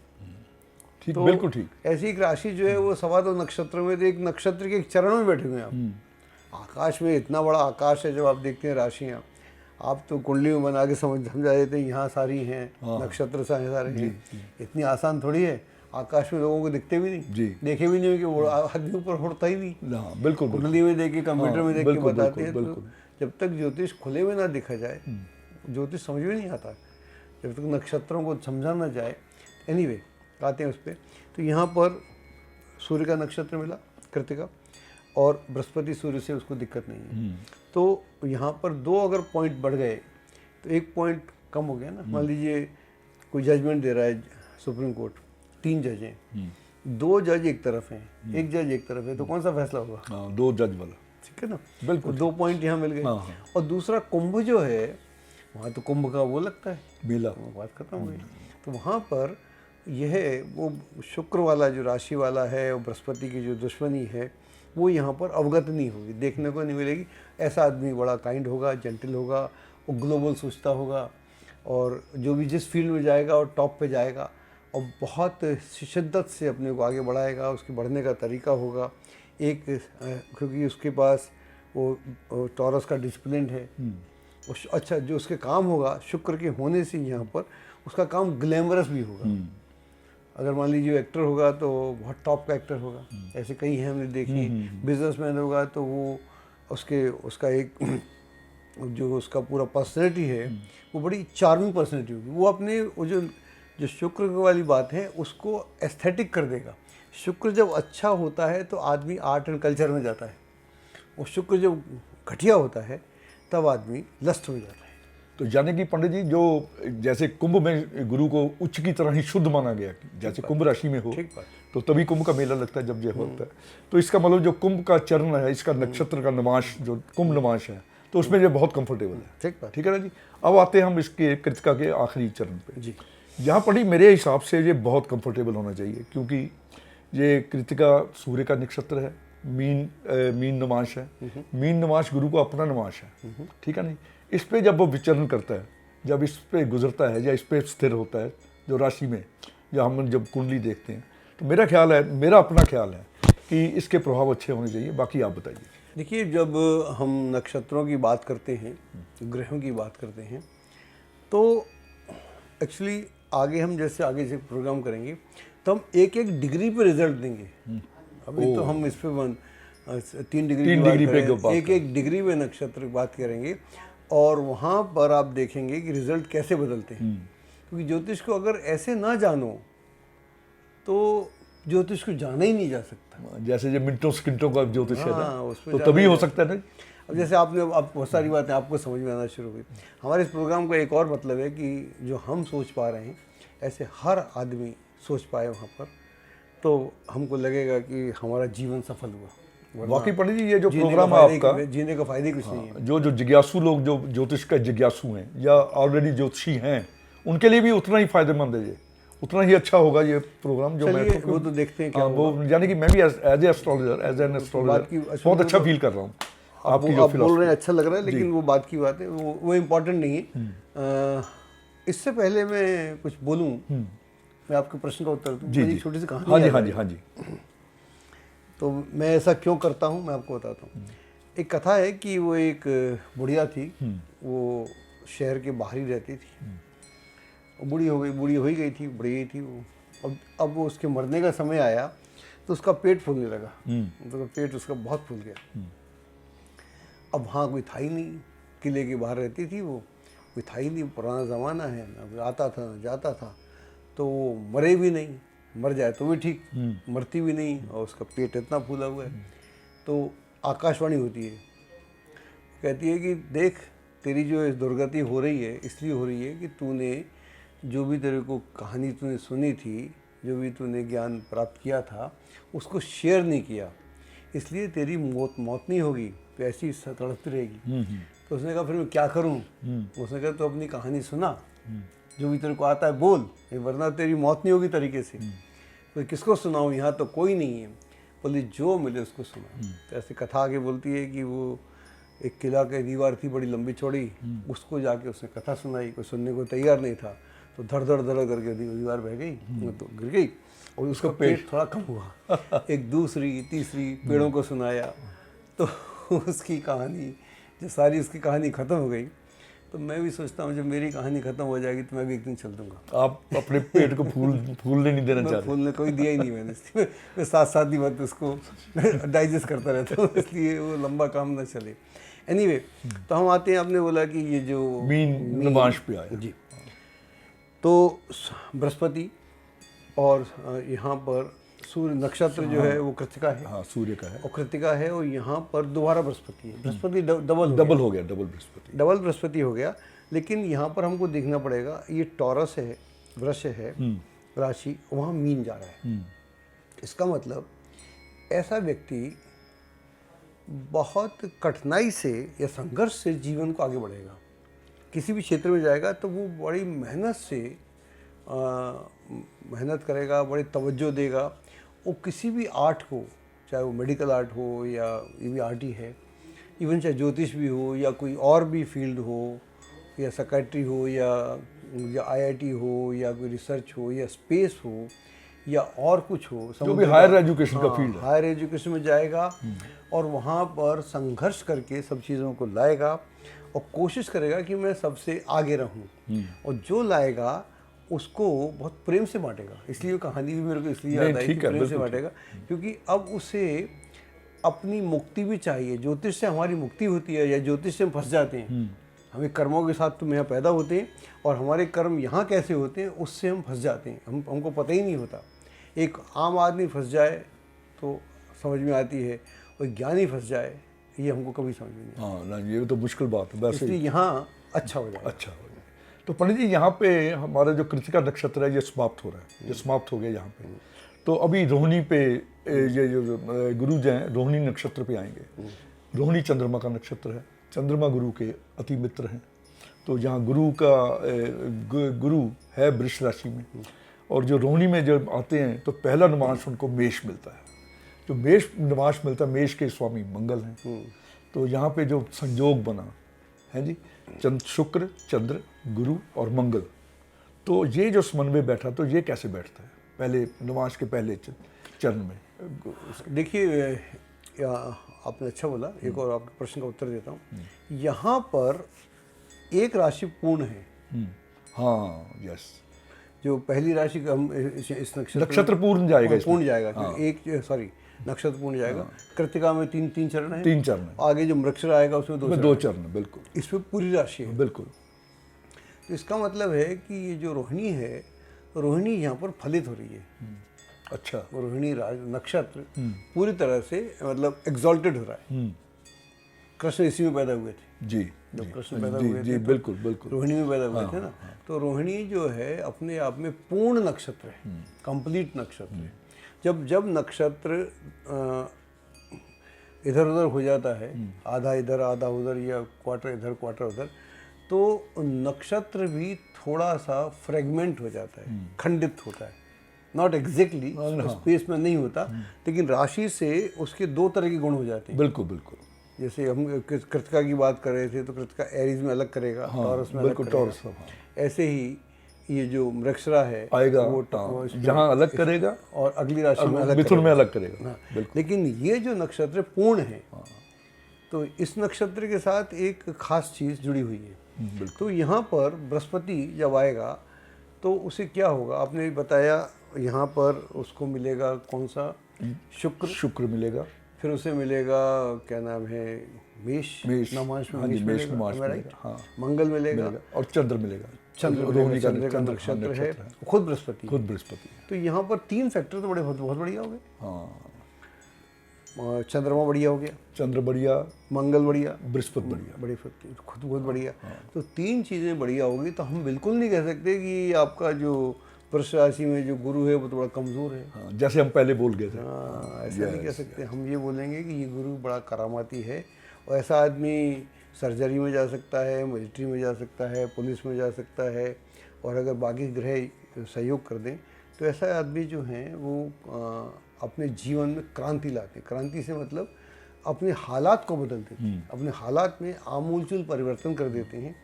ठीक, तो बिल्कुल ठीक। ऐसी एक राशि जो है वो 2.25 नक्षत्रों में, तो एक नक्षत्र के एक चरण में बैठे हुए हैं आप। आकाश में इतना बड़ा आकाश है, जब आप देखते हैं राशियाँ, आप तो कुंडली में बना के समझा देते हैं यहाँ सारी हैं, नक्षत्र सारे हैं। इतनी आसान थोड़ी है, आकाश में लोगों को दिखते भी नहीं, जी। देखे भी नहीं होंगे, वो आदमी ऊपर उड़ता ही नहीं। हाँ, बिल्कुल, कुंडली में देख के, कंप्यूटर में देख के बिल्कुल, बताते हैं। बिल्कुल, तो जब तक ज्योतिष खुले में ना दिखा जाए, ज्योतिष समझ में नहीं आता जब तक नक्षत्रों को समझा ना जाए। एनीवे, आते हैं उस पर। तो यहाँ पर सूर्य का नक्षत्र मिला, कृतिका, और बृहस्पति सूर्य से उसको दिक्कत नहीं है। तो यहाँ पर 2 अगर पॉइंट बढ़ गए तो 1 पॉइंट कम हो गया ना। मान लीजिए कोई जजमेंट दे रहा है सुप्रीम कोर्ट, 3 जज हैं, 2 जज एक तरफ हैं, 1 जज एक तरफ है, तो कौन सा फैसला होगा? हाँ, 2 जज वाला, ठीक है ना, बिल्कुल। 2 पॉइंट यहाँ मिल गए। हाँ। और दूसरा कुंभ जो है, वहाँ तो कुंभ का वो लगता है, मेला, बात खत्म हो गई। तो वहाँ पर यह वो शुक्र वाला जो राशि वाला है और बृहस्पति की जो दुश्मनी है, वो यहाँ पर अवगत नहीं होगी, देखने को नहीं मिलेगी। ऐसा आदमी बड़ा काइंड होगा, जेंटल होगा, वो ग्लोबल सोचता होगा, और जो भी जिस फील्ड में जाएगा और टॉप पे जाएगा, और बहुत शिद्दत से अपने को आगे बढ़ाएगा। उसके बढ़ने का तरीका होगा एक, क्योंकि उसके पास वो टॉरस का डिसिप्लिन है। अच्छा, जो उसके काम होगा शुक्र के होने से यहाँ पर उसका काम ग्लैमरस भी होगा। अगर मान लीजिए एक्टर होगा तो बहुत टॉप का एक्टर होगा, ऐसे कई हैं हमने देखी। बिजनेसमैन होगा तो वो उसका एक जो उसका पूरा पर्सनैलिटी है वो बड़ी चार्मिंग पर्सनैलिटी होगी। वो अपने वो जो शुक्र वाली बात है उसको एस्थेटिक कर देगा। शुक्र जब अच्छा होता है तो आदमी आर्ट एंड कल्चर में जाता है, और शुक्र जब घटिया होता है तब आदमी लस्ट में जाता है। तो यानी कि पंडित जी, जो जैसे कुंभ में गुरु को उच्च की तरह ही शुद्ध माना गया, जैसे कुंभ राशि में हो, ठीक बात। तो तभी कुंभ का मेला लगता है जब ये होता है। तो इसका मतलब जो कुंभ का चरण है, इसका नक्षत्र का नमाश, जो कुंभ नमाश है, तो उसमें ये बहुत कंफर्टेबल है। ठीक बात। ठीक है ना जी। अब आते हैं हम इसके कृतिका के आखिरी चरण पे जी। यहाँ पंडित मेरे हिसाब से ये बहुत कंफर्टेबल होना चाहिए, क्योंकि ये कृतिका सूर्य का नक्षत्र है, मीन नमाश है। मीन नमाश गुरु को अपना नमाश है, ठीक है नहीं। इस पे जब वो विचरण करता है, जब इस पे गुजरता है या इस पे स्थिर होता है जो राशि में, या हम जब कुंडली देखते हैं, तो मेरा ख्याल है, मेरा अपना ख्याल है कि इसके प्रभाव अच्छे होने चाहिए। बाकी आप बताइए। देखिए, जब हम नक्षत्रों की बात करते हैं, ग्रहों की बात करते हैं, तो एक्चुअली आगे से प्रोग्राम करेंगे तो हम एक डिग्री पे रिजल्ट देंगे। अभी तो हम इस पे 3 डिग्री पे एक डिग्री पे नक्षत्र की बात करेंगे, और वहाँ पर आप देखेंगे कि रिजल्ट कैसे बदलते हैं। क्योंकि ज्योतिष को अगर ऐसे ना जानो तो ज्योतिष को जाना ही नहीं जा सकता। जैसे ये मिनटों सेकंडों का ज्योतिष है ना, उसमें तो तभी हो सकता है ना। अब जैसे आप बहुत सारी बातें आपको समझ में आना शुरू हुई। हमारे इस प्रोग्राम का एक और मतलब है कि जो हम सोच पा रहे हैं ऐसे हर आदमी सोच पाए वहाँ पर, तो हमको लगेगा कि हमारा जीवन सफल हुआ। वाकई पंडित जी, ये जो प्रोग्राम है आपका, जीने का फायदा ही कुछ नहीं है। जो जिज्ञासु लोग, जो ज्योतिष का जिज्ञासु हैं या ऑलरेडी ज्योतिषी हैं, उनके लिए भी उतना ही फायदेमंद है, ये उतना ही अच्छा होगा ये प्रोग्राम। जो मैं वो तो देखते हैं क्या वो, यानी कि मैं भी एज एन एस्ट्रोलॉजर बहुत अच्छा फील कर रहा हूँ। आपकी जो बोल रहे हैं अच्छा लग रहा है, लेकिन वो बात की बात है, वो इम्पोर्टेंट नहीं है। इससे पहले मैं कुछ बोलूँ, मैं आपके प्रश्न का उत्तर दूँ। जी, छोटी सी कहानी। हाँ जी। तो मैं ऐसा क्यों करता हूँ मैं आपको बताता हूँ। एक कथा है कि वो एक बुढ़िया थी, वो शहर के बाहर ही रहती थी। बूढ़ी हो ही गई थी, बुढ़ी थी वो। अब वो उसके मरने का समय आया तो उसका पेट फूलने लगा, तो पेट उसका बहुत फूल गया। अब वहाँ कोई था ही नहीं, किले के बाहर रहती थी वो, कोई था ही नहीं, पुराना ज़माना है, अब आता था ना जाता था, तो वो मरे भी नहीं, मर जाए तो भी ठीक, मरती भी नहीं, और उसका पेट इतना फूला हुआ है। तो आकाशवाणी होती है, कहती है कि देख, तेरी जो दुर्गति हो रही है इसलिए हो रही है कि तूने जो भी तेरे को कहानी तूने सुनी थी जो भी तूने ज्ञान प्राप्त किया था उसको शेयर नहीं किया, इसलिए तेरी मौत नहीं होगी, तो ऐसी तड़पती रहेगी। तो उसने कहा फिर मैं क्या करूं? उसने कहा तो अपनी कहानी सुना, जो भी तेरे को आता है बोल, वरना तेरी मौत नहीं होगी तरीके से। तो किसको सुनाऊं, यहाँ तो कोई नहीं है। बोली जो मिले उसको सुना। तो ऐसी कथा आगे बोलती है कि वो एक किला की दीवार थी बड़ी लंबी चौड़ी, उसको जाके उसने कथा सुनाई, कोई सुनने को तैयार नहीं था, तो धड़ धड़ धड़ करके दीवार बह गई, तो गिर गई और उसका पेट थोड़ा कम हुआ। एक दूसरी तीसरी पेड़ों को सुनाया, तो उसकी कहानी जो सारी उसकी कहानी ख़त्म हो गई। तो मैं भी सोचता हूँ जब मेरी कहानी ख़त्म हो जाएगी तो मैं भी एक दिन चल दूंगा। आप अपने पेट को फूलने नहीं देना चाहते? फूलने कोई दिया ही नहीं मैंने, इसलिए मैं साथ साथ ही बात उसको डाइजेस्ट करता रहता हूँ, इसलिए वो लंबा काम ना चले। एनीवे, तो हम आते हैं, आपने बोला कि ये जो मीन नवांश पे आया जी, तो बृहस्पति और यहाँ पर सूर्य नक्षत्र जो है वो कृतिका है। हाँ, सूर्य का है और कृतिका है, और यहाँ पर दोबारा बृहस्पति है। बृहस्पति डबल हो गया, डबल बृहस्पति हो गया। लेकिन यहाँ पर हमको देखना पड़ेगा, ये टॉरस है, वृष है राशि, वहाँ मीन जा रहा है। इसका मतलब ऐसा व्यक्ति बहुत कठिनाई से या संघर्ष से जीवन को आगे बढ़ेगा। किसी भी क्षेत्र में जाएगा तो वो बड़ी मेहनत से मेहनत करेगा, बड़ी तवज्जो देगा। वो किसी भी आर्ट को, चाहे वो मेडिकल आर्ट हो या ये भी आर्ट ही है, इवन चाहे ज्योतिष भी हो या कोई और भी फील्ड हो, या सेक्रेटरी हो या आईआईटी हो या कोई रिसर्च हो या स्पेस हो या और कुछ हो, जो भी हायर एजुकेशन का फील्ड है, हायर एजुकेशन में जाएगा और वहाँ पर संघर्ष करके सब चीज़ों को लाएगा और कोशिश करेगा कि मैं सबसे आगे रहूं, और जो लाएगा उसको बहुत प्रेम से बांटेगा। इसलिए वो कहानी भी मेरे को इसलिए याद आई कि प्रेम से बांटेगा, क्योंकि अब उसे अपनी मुक्ति भी चाहिए। ज्योतिष से हमारी मुक्ति होती है, या ज्योतिष से हम फंस जाते हैं। हमें कर्मों के साथ तो यहाँ पैदा होते हैं, और हमारे कर्म यहाँ कैसे होते हैं उससे हम फंस जाते हैं, हमको पता ही नहीं होता। एक आम आदमी फंस जाए तो समझ में आती है, और ज्ञानी फंस जाए ये हमको कभी समझ में नहीं। हाँ ना, ये तो मुश्किल बात है। वैसे इसलिए यहाँ अच्छा हो जाए। अच्छा हो जाए। तो पंडित जी, यहाँ पे हमारा जो कृतिका नक्षत्र है ये समाप्त हो रहा है, ये समाप्त हो गया यहाँ पे। तो अभी रोहिणी पे ये जो गुरु जो हैं रोहिणी नक्षत्र पे आएंगे। रोहिणी चंद्रमा का नक्षत्र है, चंद्रमा गुरु के अति मित्र हैं। तो यहाँ गुरु है वृष राशि में, और जो रोहिणी में जब आते हैं तो पहला नवांश उनको मेष मिलता है। जो मेष नवांश मिलता है, मेष के स्वामी मंगल हैं। तो यहाँ पे जो संयोग बना है जी, शुक्र, चंद्र, गुरु और मंगल, तो ये जो समन्वय बैठा, तो ये कैसे बैठता है पहले नवांश के पहले चरण में? देखिए, आपने अच्छा बोला। एक और आपके प्रश्न का उत्तर देता हूँ। यहाँ पर एक राशि पूर्ण है। हाँ, यस। जो पहली राशि का हम इस नक्षत्र पूर्ण जाएगा, पूर्ण जाएगा। हाँ। नक्षत्र पूर्ण जाएगा। हाँ। कृतिका में तीन चरण है। 3 चरण है। आगे जो मृगशिर आएगा उसमें 2 चरण। बिल्कुल, इसमें पूरी राशि है। बिल्कुल। तो इसका मतलब है कि ये जो रोहिणी है, रोहिणी यहाँ पर फलित हो रही है। अच्छा। रोहिणी नक्षत्र पूरी तरह से मतलब एग्जॉल्टेड हो रहा है। कृष्ण इसी में पैदा हुए थे। जी, जब कृष्ण पैदा हुए थे, बिल्कुल बिल्कुल रोहिणी में पैदा हुए थे ना। तो रोहिणी जो है अपने आप में पूर्ण नक्षत्र है, कंप्लीट नक्षत्र है। जब नक्षत्र इधर उधर हो जाता है, आधा इधर आधा उधर, या क्वार्टर इधर क्वार्टर उधर, तो नक्षत्र भी थोड़ा सा फ्रेगमेंट हो जाता है, खंडित होता है। नॉट एग्जैक्टली स्पेस में नहीं होता, लेकिन राशि से उसके 2 तरह के गुण हो जाते हैं। बिल्कुल बिल्कुल। जैसे हम कृतिका की बात कर रहे थे, तो कृतिका एरीज में अलग करेगा, टॉरस में अलग करेगा। ऐसे ही ये जो मृगशिरा है आएगा, वो जहाँ अलग करेगा, और अगली राशि में अलग मिथुन में अलग करेगा। लेकिन ये जो नक्षत्र पूर्ण है, तो इस नक्षत्र के साथ एक खास चीज जुड़ी हुई है। तो यहाँ पर बृहस्पति जब आएगा तो उसे क्या होगा, आपने बताया, यहाँ पर उसको मिलेगा कौन सा? शुक्र मिलेगा। फिर उसे मिलेगा, क्या नाम है, मेष नवांश में मेष मिलेगा। हाँ। मंगल मिलेगा और चंद्र मिलेगा। चंद्र का नक्षत्र है, खुद बृहस्पति। तो यहाँ पर 3 फैक्टर तो बहुत बढ़िया हो गए। हाँ। चंद्रमा बढ़िया हो गया, चंद्र बढ़िया, मंगल बढ़िया, बृहस्पति बढ़िया, खुद बहुत बढ़िया। तो 3 चीज़ें बढ़िया होगी। तो हम बिल्कुल नहीं कह सकते कि आपका जो वृष राशि में जो गुरु है वो तो बड़ा कमज़ोर है। हाँ, जैसे हम पहले बोल गए थे। हाँ, ऐसा नहीं कह सकते, हम ये बोलेंगे कि ये गुरु बड़ा करामाती है और ऐसा आदमी सर्जरी में जा सकता है, मिलिट्री में जा सकता है, पुलिस में जा सकता है, और अगर बाकी ग्रह सहयोग कर दें तो ऐसा आदमी जो हैं वो अपने जीवन में क्रांति लाते हैं। क्रांति से मतलब अपने हालात को बदल देते हैं, अपने हालात में आमूलचूल परिवर्तन कर देते हैं।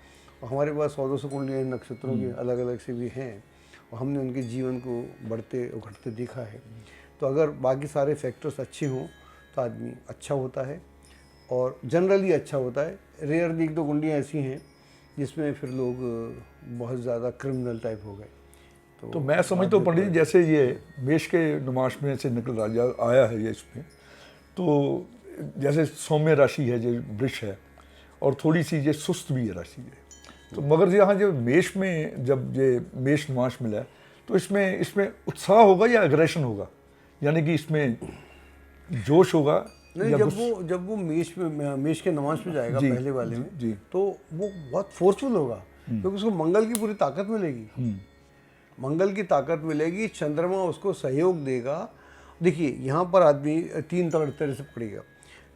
और हमारे पास 100-200 कुंडलियाँ नक्षत्रों के अलग अलग से भी हैं और हमने उनके जीवन को बढ़ते और घटते देखा है। तो अगर बाकी सारे फैक्टर्स अच्छे हों तो आदमी अच्छा होता है और जनरली अच्छा होता है। रेयरली 1-2 कुंडलियाँ ऐसी हैं जिसमें फिर लोग बहुत ज़्यादा क्रिमिनल टाइप हो गए। तो मैं समझता हूँ पंडित जी, जैसे ये मेष के नुमाश में से निकल राजा आया है ये इसमें, तो जैसे सौम्य राशि है जो वृष है और थोड़ी सी ये सुस्त भी है राशि है, तो मगर यहाँ जो मेष में जब ये मेष नुमाश मिला है तो इसमें उत्साह होगा या एग्रेशन होगा, यानी कि इसमें जोश होगा? नहीं, जब वो मेष के नमाज में जाएगा पहले वाले में जी, तो वो बहुत फोर्सफुल होगा क्योंकि उसको मंगल की पूरी ताकत मिलेगी। मंगल की ताकत मिलेगी, चंद्रमा उसको सहयोग देगा। देखिए यहाँ पर आदमी 3 तरह से पकड़ेगा।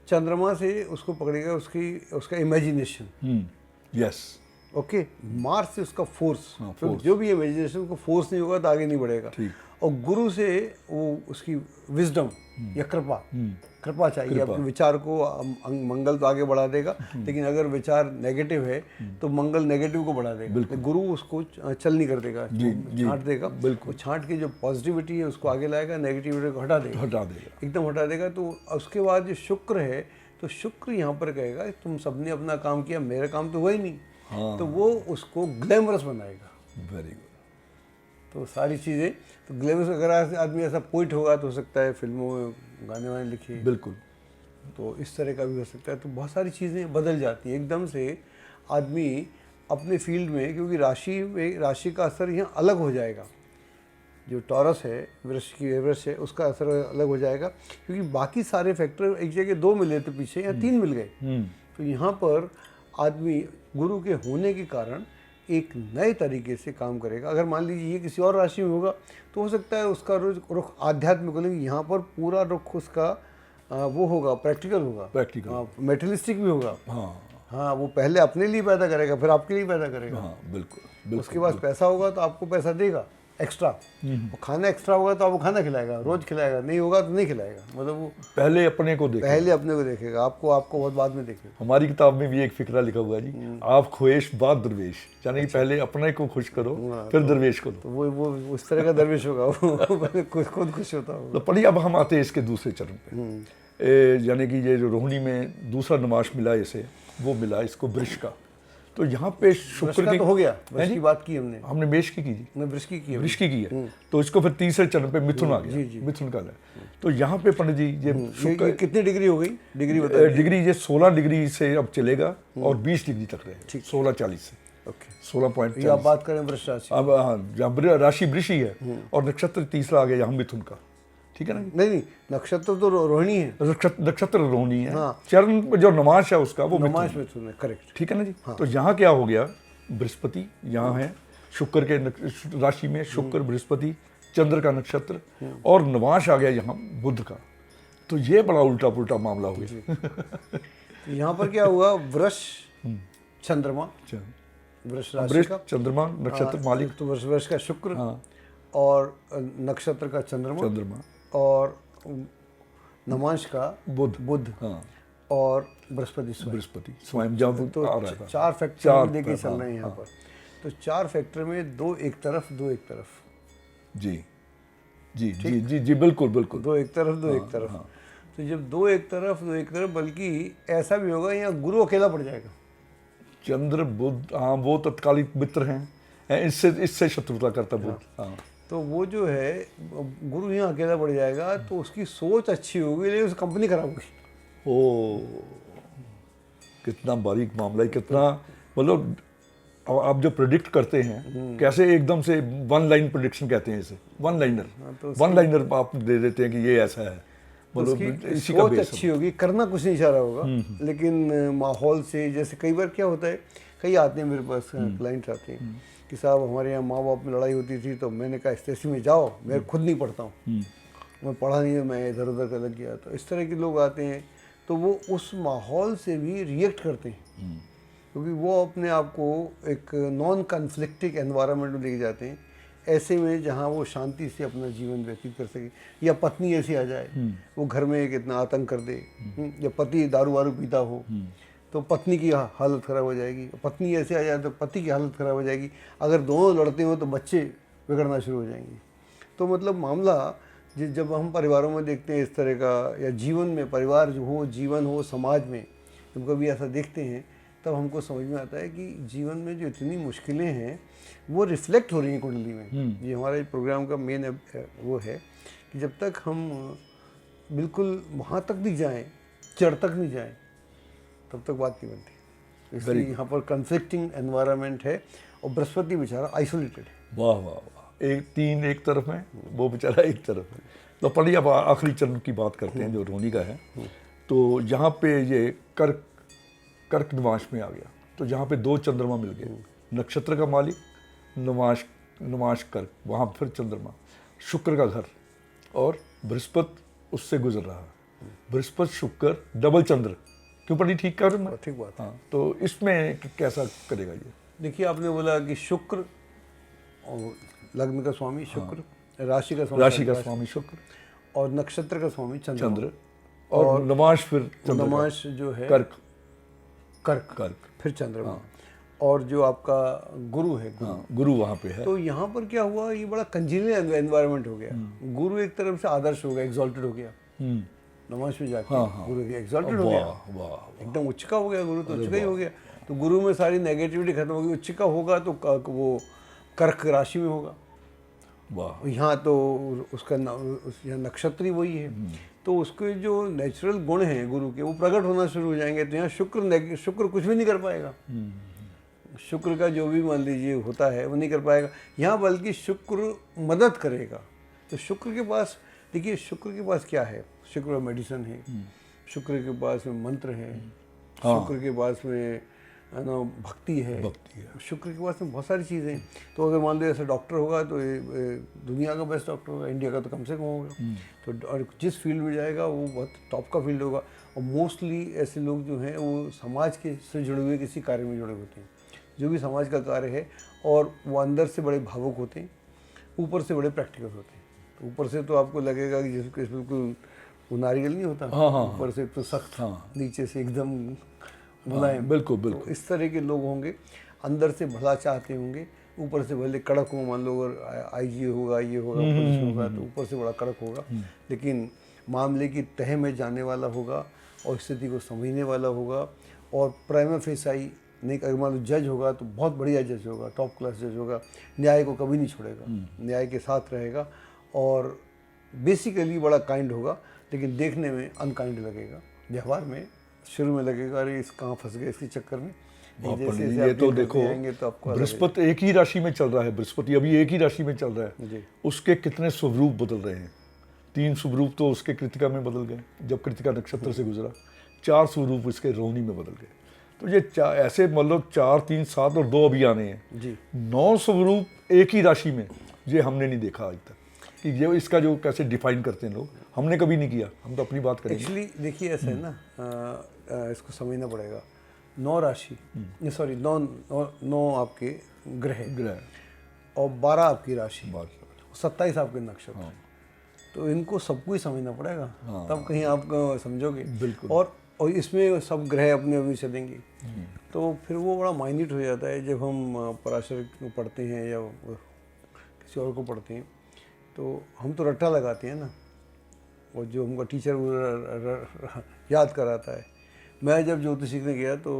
चंद्रमा से उसको पकड़ेगा उसका इमेजिनेशन, यस, ओके। मार्स से उसका फोर्स, तो जो भी इमेजिनेशन को फोर्स नहीं होगा तो आगे नहीं बढ़ेगा। और गुरु से वो उसकी विजडम या कृपा चाहिए। अपने विचार को मंगल तो आगे बढ़ा देगा, लेकिन अगर विचार नेगेटिव है तो मंगल नेगेटिव को बढ़ा देगा। तो गुरु उसको चल नहीं कर देगा, छांट देगा। वो छांट के जो पॉजिटिविटी है उसको आगे लाएगा, नेगेटिविटी को हटा देगा, एकदम हटा देगा। तो उसके बाद जो शुक्र है, तो शुक्र यहाँ पर कहेगा तुम सबने अपना काम किया, मेरा काम तो हुआ ही नहीं। तो वो उसको ग्लैमरस बनाएगा। Very good. तो सारी चीज़ें तो ग्लैमरस, अगर आदमी ऐसा पोइट होगा तो हो सकता है फिल्मों में गाने वाने लिखे, बिल्कुल, तो इस तरह का भी हो सकता है। तो बहुत सारी चीज़ें बदल जाती हैं एकदम से आदमी अपने फील्ड में, क्योंकि राशि का असर यहाँ अलग हो जाएगा। जो टॉरस है, वृष है, उसका असर अलग हो जाएगा क्योंकि बाकी सारे फैक्टर एक जगह 2 मिले थे पीछे, यहाँ 3 मिल गए। तो यहाँ पर आदमी गुरु के होने के कारण एक नए तरीके से काम करेगा। अगर मान लीजिए ये किसी और राशि में होगा तो हो सकता है उसका रुख आध्यात्मिक हो, लेकिन यहाँ पर पूरा रुख उसका वो होगा, प्रैक्टिकल होगा, मेटेरियलिस्टिक भी होगा। हाँ, वो पहले अपने लिए पैदा करेगा, फिर आपके लिए पैदा करेगा। हाँ, बिल्कुल। उसके पास पैसा होगा तो आपको पैसा देगा एक्स्ट्रा, और खाना एक्स्ट्रा होगा तो आपको खाना खिलाएगा, रोज खिलाएगा, नहीं होगा तो नहीं खिलाएगा। मतलब वो पहले अपने को देखेगा, आपको बहुत बाद में देखेगा। हमारी किताब में भी एक फिक्रा लिखा हुआ है जी, आप ख्वेश बाद दरवेश, यानी कि पहले अपने को खुश करो फिर दरवेश को दो। तो वो उस तरह का दरवेश होगा, वो पहले खुद खुश होता होगा। तो पढ़िए, अब हम आते हैं इसके दूसरे चरण पे, यानी कि ये जो रोहिणी में दूसरा नमाश मिला इसे, वो मिला इसको वृष का। तो यहाँ पे शुक्र की तो हो गया, वृष की बात की हमने मेष की जी, वृष की है। तो इसको फिर तीसरे चरण पे मिथुन आ गया, मिथुन का है। तो यहाँ पे पंडित जी ये शुक्र कितनी डिग्री हो गई? डिग्री ये 16 डिग्री से अब चलेगा और 20 डिग्री तक रहे, 16:40 से 16.40। आप बात करें वृष राशि, अब हाँ, राशि वृषि है और नक्षत्र तीसरा आ गया यहाँ मिथुन का, ठीक है ना? नहीं, नक्षत्र तो रोहिणी है, नक्षत्र रोहिणी है। हाँ। चरण जो नमाश है उसका वो नमाश मिथुन है, करेक्ट, ठीक है ना जी? हाँ। तो यहाँ क्या हो गया, बृहस्पति यहाँ है शुक्र के राशि में, शुक्र बृहस्पति चंद्र का नक्षत्र, और नमाश आ गया यहाँ बुध का। तो ये बड़ा उल्टा पुल्टा मामला हो गया। यहाँ पर क्या हुआ, वृष चंद्रमा, वृष राशि का चंद्रमा नक्षत्र मालिक, तो वृष का शुक्र और नक्षत्र का चंद्रमा और नमांश का बुध और बृहस्पति स्वयं जब तो आ रहा था। 4 फैक्टर लेके चल रहे हैं यहाँ पर। तो 4 फैक्टर में 2 एक तरफ, 2 एक तरफ। जी जी जी जी जी, बिल्कुल बिल्कुल, 2 एक तरफ, 2 एक तरफ। तो जब 2 एक तरफ, 2 एक तरफ, बल्कि ऐसा भी होगा यहाँ गुरु अकेला पड़ जाएगा। चंद्र बुध, हाँ, वो तत्कालिक मित्र हैं, इससे शत्रुता करता बुध। हाँ, तो वो जो है गुरु यहाँ अकेला पड़ जाएगा, तो उसकी सोच अच्छी होगी लेकिन उसकी कंपनी खराब होगी। ओ, कितना बारीक मामला है, कितना, मतलब आप जो प्रेडिक्ट करते हैं कैसे एकदम से 1 लाइन प्रेडिक्शन कहते हैं इसे, 1 लाइनर, तो 1 लाइनर आप दे देते हैं कि ये ऐसा है। मतलब इसी का सोच अच्छी होगी, करना कुछ नहीं चाह रहा होगा, लेकिन माहौल से, जैसे कई बार क्या होता है, कई आते हैं मेरे पास क्लाइंट्स आते हैं, कि साहब हमारे यहाँ माँ बाप में लड़ाई होती थी तो मैंने कहा स्टेशन में जाओ, मैं खुद नहीं पढ़ता हूँ, मैं पढ़ा नहीं है, मैं इधर उधर का लग गया। तो इस तरह के लोग आते हैं तो वो उस माहौल से भी रिएक्ट करते हैं, क्योंकि वो अपने आप को एक नॉन कन्फ्लिक्टिव एनवायरनमेंट में लेके जाते हैं, ऐसे में जहाँ वो शांति से अपना जीवन व्यतीत कर सके। या पत्नी ऐसी आ जाए वो घर में एक इतना आतंक कर दे, या पति दारू वारू पीता हो तो पत्नी की हालत ख़राब हो जाएगी, पत्नी ऐसे आ जाए तो पति की हालत ख़राब हो जाएगी, अगर दोनों लड़ते हो तो बच्चे बिगड़ना शुरू हो जाएंगे। तो मतलब मामला जब हम परिवारों में देखते हैं इस तरह का, या जीवन में परिवार जो हो, जीवन हो, समाज में जब कभी ऐसा देखते हैं तब हमको समझ में आता है कि जीवन में जो इतनी मुश्किलें हैं वो रिफ्लेक्ट हो रही हैं कुंडली में। ये हमारे प्रोग्राम का मेन वो है कि जब तक हम बिल्कुल वहाँ तक नहीं जाएं, जड़ तक नहीं जाएं, तब तक बात नहीं बनती। इसलिए यहाँ पर कन्फ्लिक्टिंग एनवायरनमेंट है और बृहस्पति बेचारा आइसोलेटेड है। वाह वाह वाह, एक तीन एक तरफ है, वो बेचारा एक तरफ है। तो पढ़िए, अब आखिरी चरण की बात करते हैं जो रोहिणी का है। तो यहाँ पे ये कर्क नवांश में आ गया, तो जहाँ पे दो चंद्रमा मिल गए, नक्षत्र का मालिक नवांश कर्क, वहाँ फिर चंद्रमा, शुक्र का घर, और बृहस्पति उससे गुजर रहा है। बृहस्पति शुक्र डबल चंद्र, क्यों पढ़ी? ठीक कर मैं? ठीक बात। हाँ, तो इसमें कैसा करेगा ये? देखिए, आपने बोला कि शुक्र और लग्न का स्वामी शुक्र, राशि का स्वामी शुक्र, और नक्षत्र का स्वामी चंद्र, और नवांश फिर नवांश जो है कर्क फिर चंद्रमा, और जो आपका गुरु है, गुरु वहाँ पे है। तो यहाँ पर क्या हुआ, ये बड़ा कंजीनियल एनवायरनमेंट हो गया। गुरु एक तरफ से आदर्श हो गया, एग्जॉल्टेड हो गया, नमाज में जाके गुरु एग्जॉल्टेड हो गया, एकदम उच्च का हो गया। गुरु तो उच्च का ही हो गया, तो गुरु में सारी नेगेटिविटी खत्म होगी। उच्च का होगा तो वो कर्क राशि में होगा। वाह, यहाँ तो उसका यहाँ नक्षत्र ही वही है, तो उसके जो नेचुरल गुण हैं गुरु के वो प्रकट होना शुरू हो जाएंगे। तो यहाँ शुक्र कुछ भी नहीं कर पाएगा। शुक्र का जो भी मान लीजिए होता है वो नहीं कर पाएगा यहाँ, बल्कि शुक्र मदद करेगा। तो शुक्र के पास, देखिए शुक्र के पास क्या है, शुक्र मेडिसिन है, शुक्र के पास में मंत्र है, शुक्र के पास में ना भक्ति है, शुक्र के पास में बहुत सारी चीज़ें हैं। तो अगर मान लो ऐसा डॉक्टर होगा तो ये दुनिया का बेस्ट डॉक्टर होगा, इंडिया का तो कम से कम होगा। तो और जिस फील्ड में जाएगा वो बहुत टॉप का फील्ड होगा। और मोस्टली ऐसे लोग जो हैं वो समाज के से जुड़े हुए किसी कार्य में जुड़े होते हैं, जो भी समाज का कार्य है, और वो अंदर से बड़े भावुक होते हैं, ऊपर से बड़े प्रैक्टिकल होते हैं। तो ऊपर से तो आपको लगेगा कि जैसे बिल्कुल वो नारियल नहीं होता, ऊपर से तो सख्त, नीचे से एकदम मुलायम। बिल्कुल। तो इस तरह के लोग होंगे, अंदर से भला चाहते होंगे, ऊपर से भले कड़क हो। मान लो अगर आईजी होगा, ये होगा, पुलिस होगा, तो ऊपर से बड़ा कड़क होगा, लेकिन मामले की तह में जाने वाला होगा और स्थिति को समझने वाला होगा। और प्राइमा फेसाई नहीं, अगर मान लो जज होगा तो बहुत बढ़िया जज होगा, टॉप क्लास जज होगा, न्याय को कभी नहीं छोड़ेगा, न्याय के साथ रहेगा, और बेसिकली बड़ा काइंड होगा, लेकिन देखने में अनकाइंड लगेगा। व्यवहार में शुरू में लगेगा अरे इस कहाँ फंस गए इसके चक्कर में। ये तो देखो, बृहस्पति एक ही राशि में चल रहा है, बृहस्पति अभी एक ही राशि में चल रहा है, उसके कितने स्वरूप बदल रहे हैं। 3 स्वरूप तो उसके कृतिका में बदल गए जब कृतिका नक्षत्र से गुजरा, 4 स्वरूप इसके रोहिणी में बदल गए। तो ये ऐसे मतलब 4, 3, 7 और 2 अभी आने हैं जी। 9 स्वरूप एक ही राशि में, ये हमने नहीं देखा आज तक कि ये इसका जो कैसे डिफाइन करते हैं लोग, हमने कभी नहीं किया। हम तो अपनी बात करेंगे। एक्चुअली देखिए ऐसा है ना, इसको समझना पड़ेगा। 9 राशि, सॉरी 9 आपके ग्रह और 12 आपकी राशि, 27 आपके नक्षत्र। तो इनको सबको ही समझना पड़ेगा, तब कहीं आप समझोगे। बिल्कुल। और इसमें सब ग्रह अपने अपनी चलेंगे, तो फिर वो बड़ा माइन्यूट हो जाता है। जब हम पराशर को पढ़ते हैं या किसी और को पढ़ते हैं तो हम तो रट्टा लगाते हैं ना, और जो हमको टीचर याद कराता है। मैं जब ज्योतिष सीखने गया तो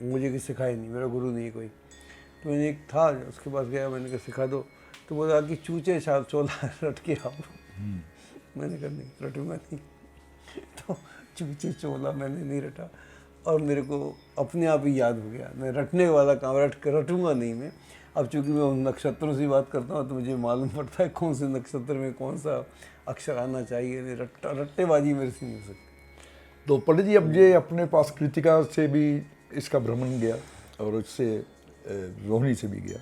मुझे किसी सिखाया नहीं, मेरा गुरु नहीं कोई। तो मैंने एक था उसके पास गया, मैंने कहा सिखा दो, तो बोला कि चूचे चोला रट के आओ। मैंने कहा नहीं, रटूंगा नहीं। तो चूचे चोला मैंने नहीं रटा, और मेरे को अपने आप ही याद हो गया। मैं रटने वाला काम रटूंगा नहीं मैं। अब चूंकि मैं उन नक्षत्रों से बात करता हूँ तो मुझे मालूम पड़ता है कौन से नक्षत्र में कौन सा अक्षर आना चाहिए। नहीं, रट्टेबाजी मेरे से नहीं हो सकती। तो पंडित जी, अब ये अपने पास कृतिका से भी इसका भ्रमण गया और उससे रोहिणी से भी गया,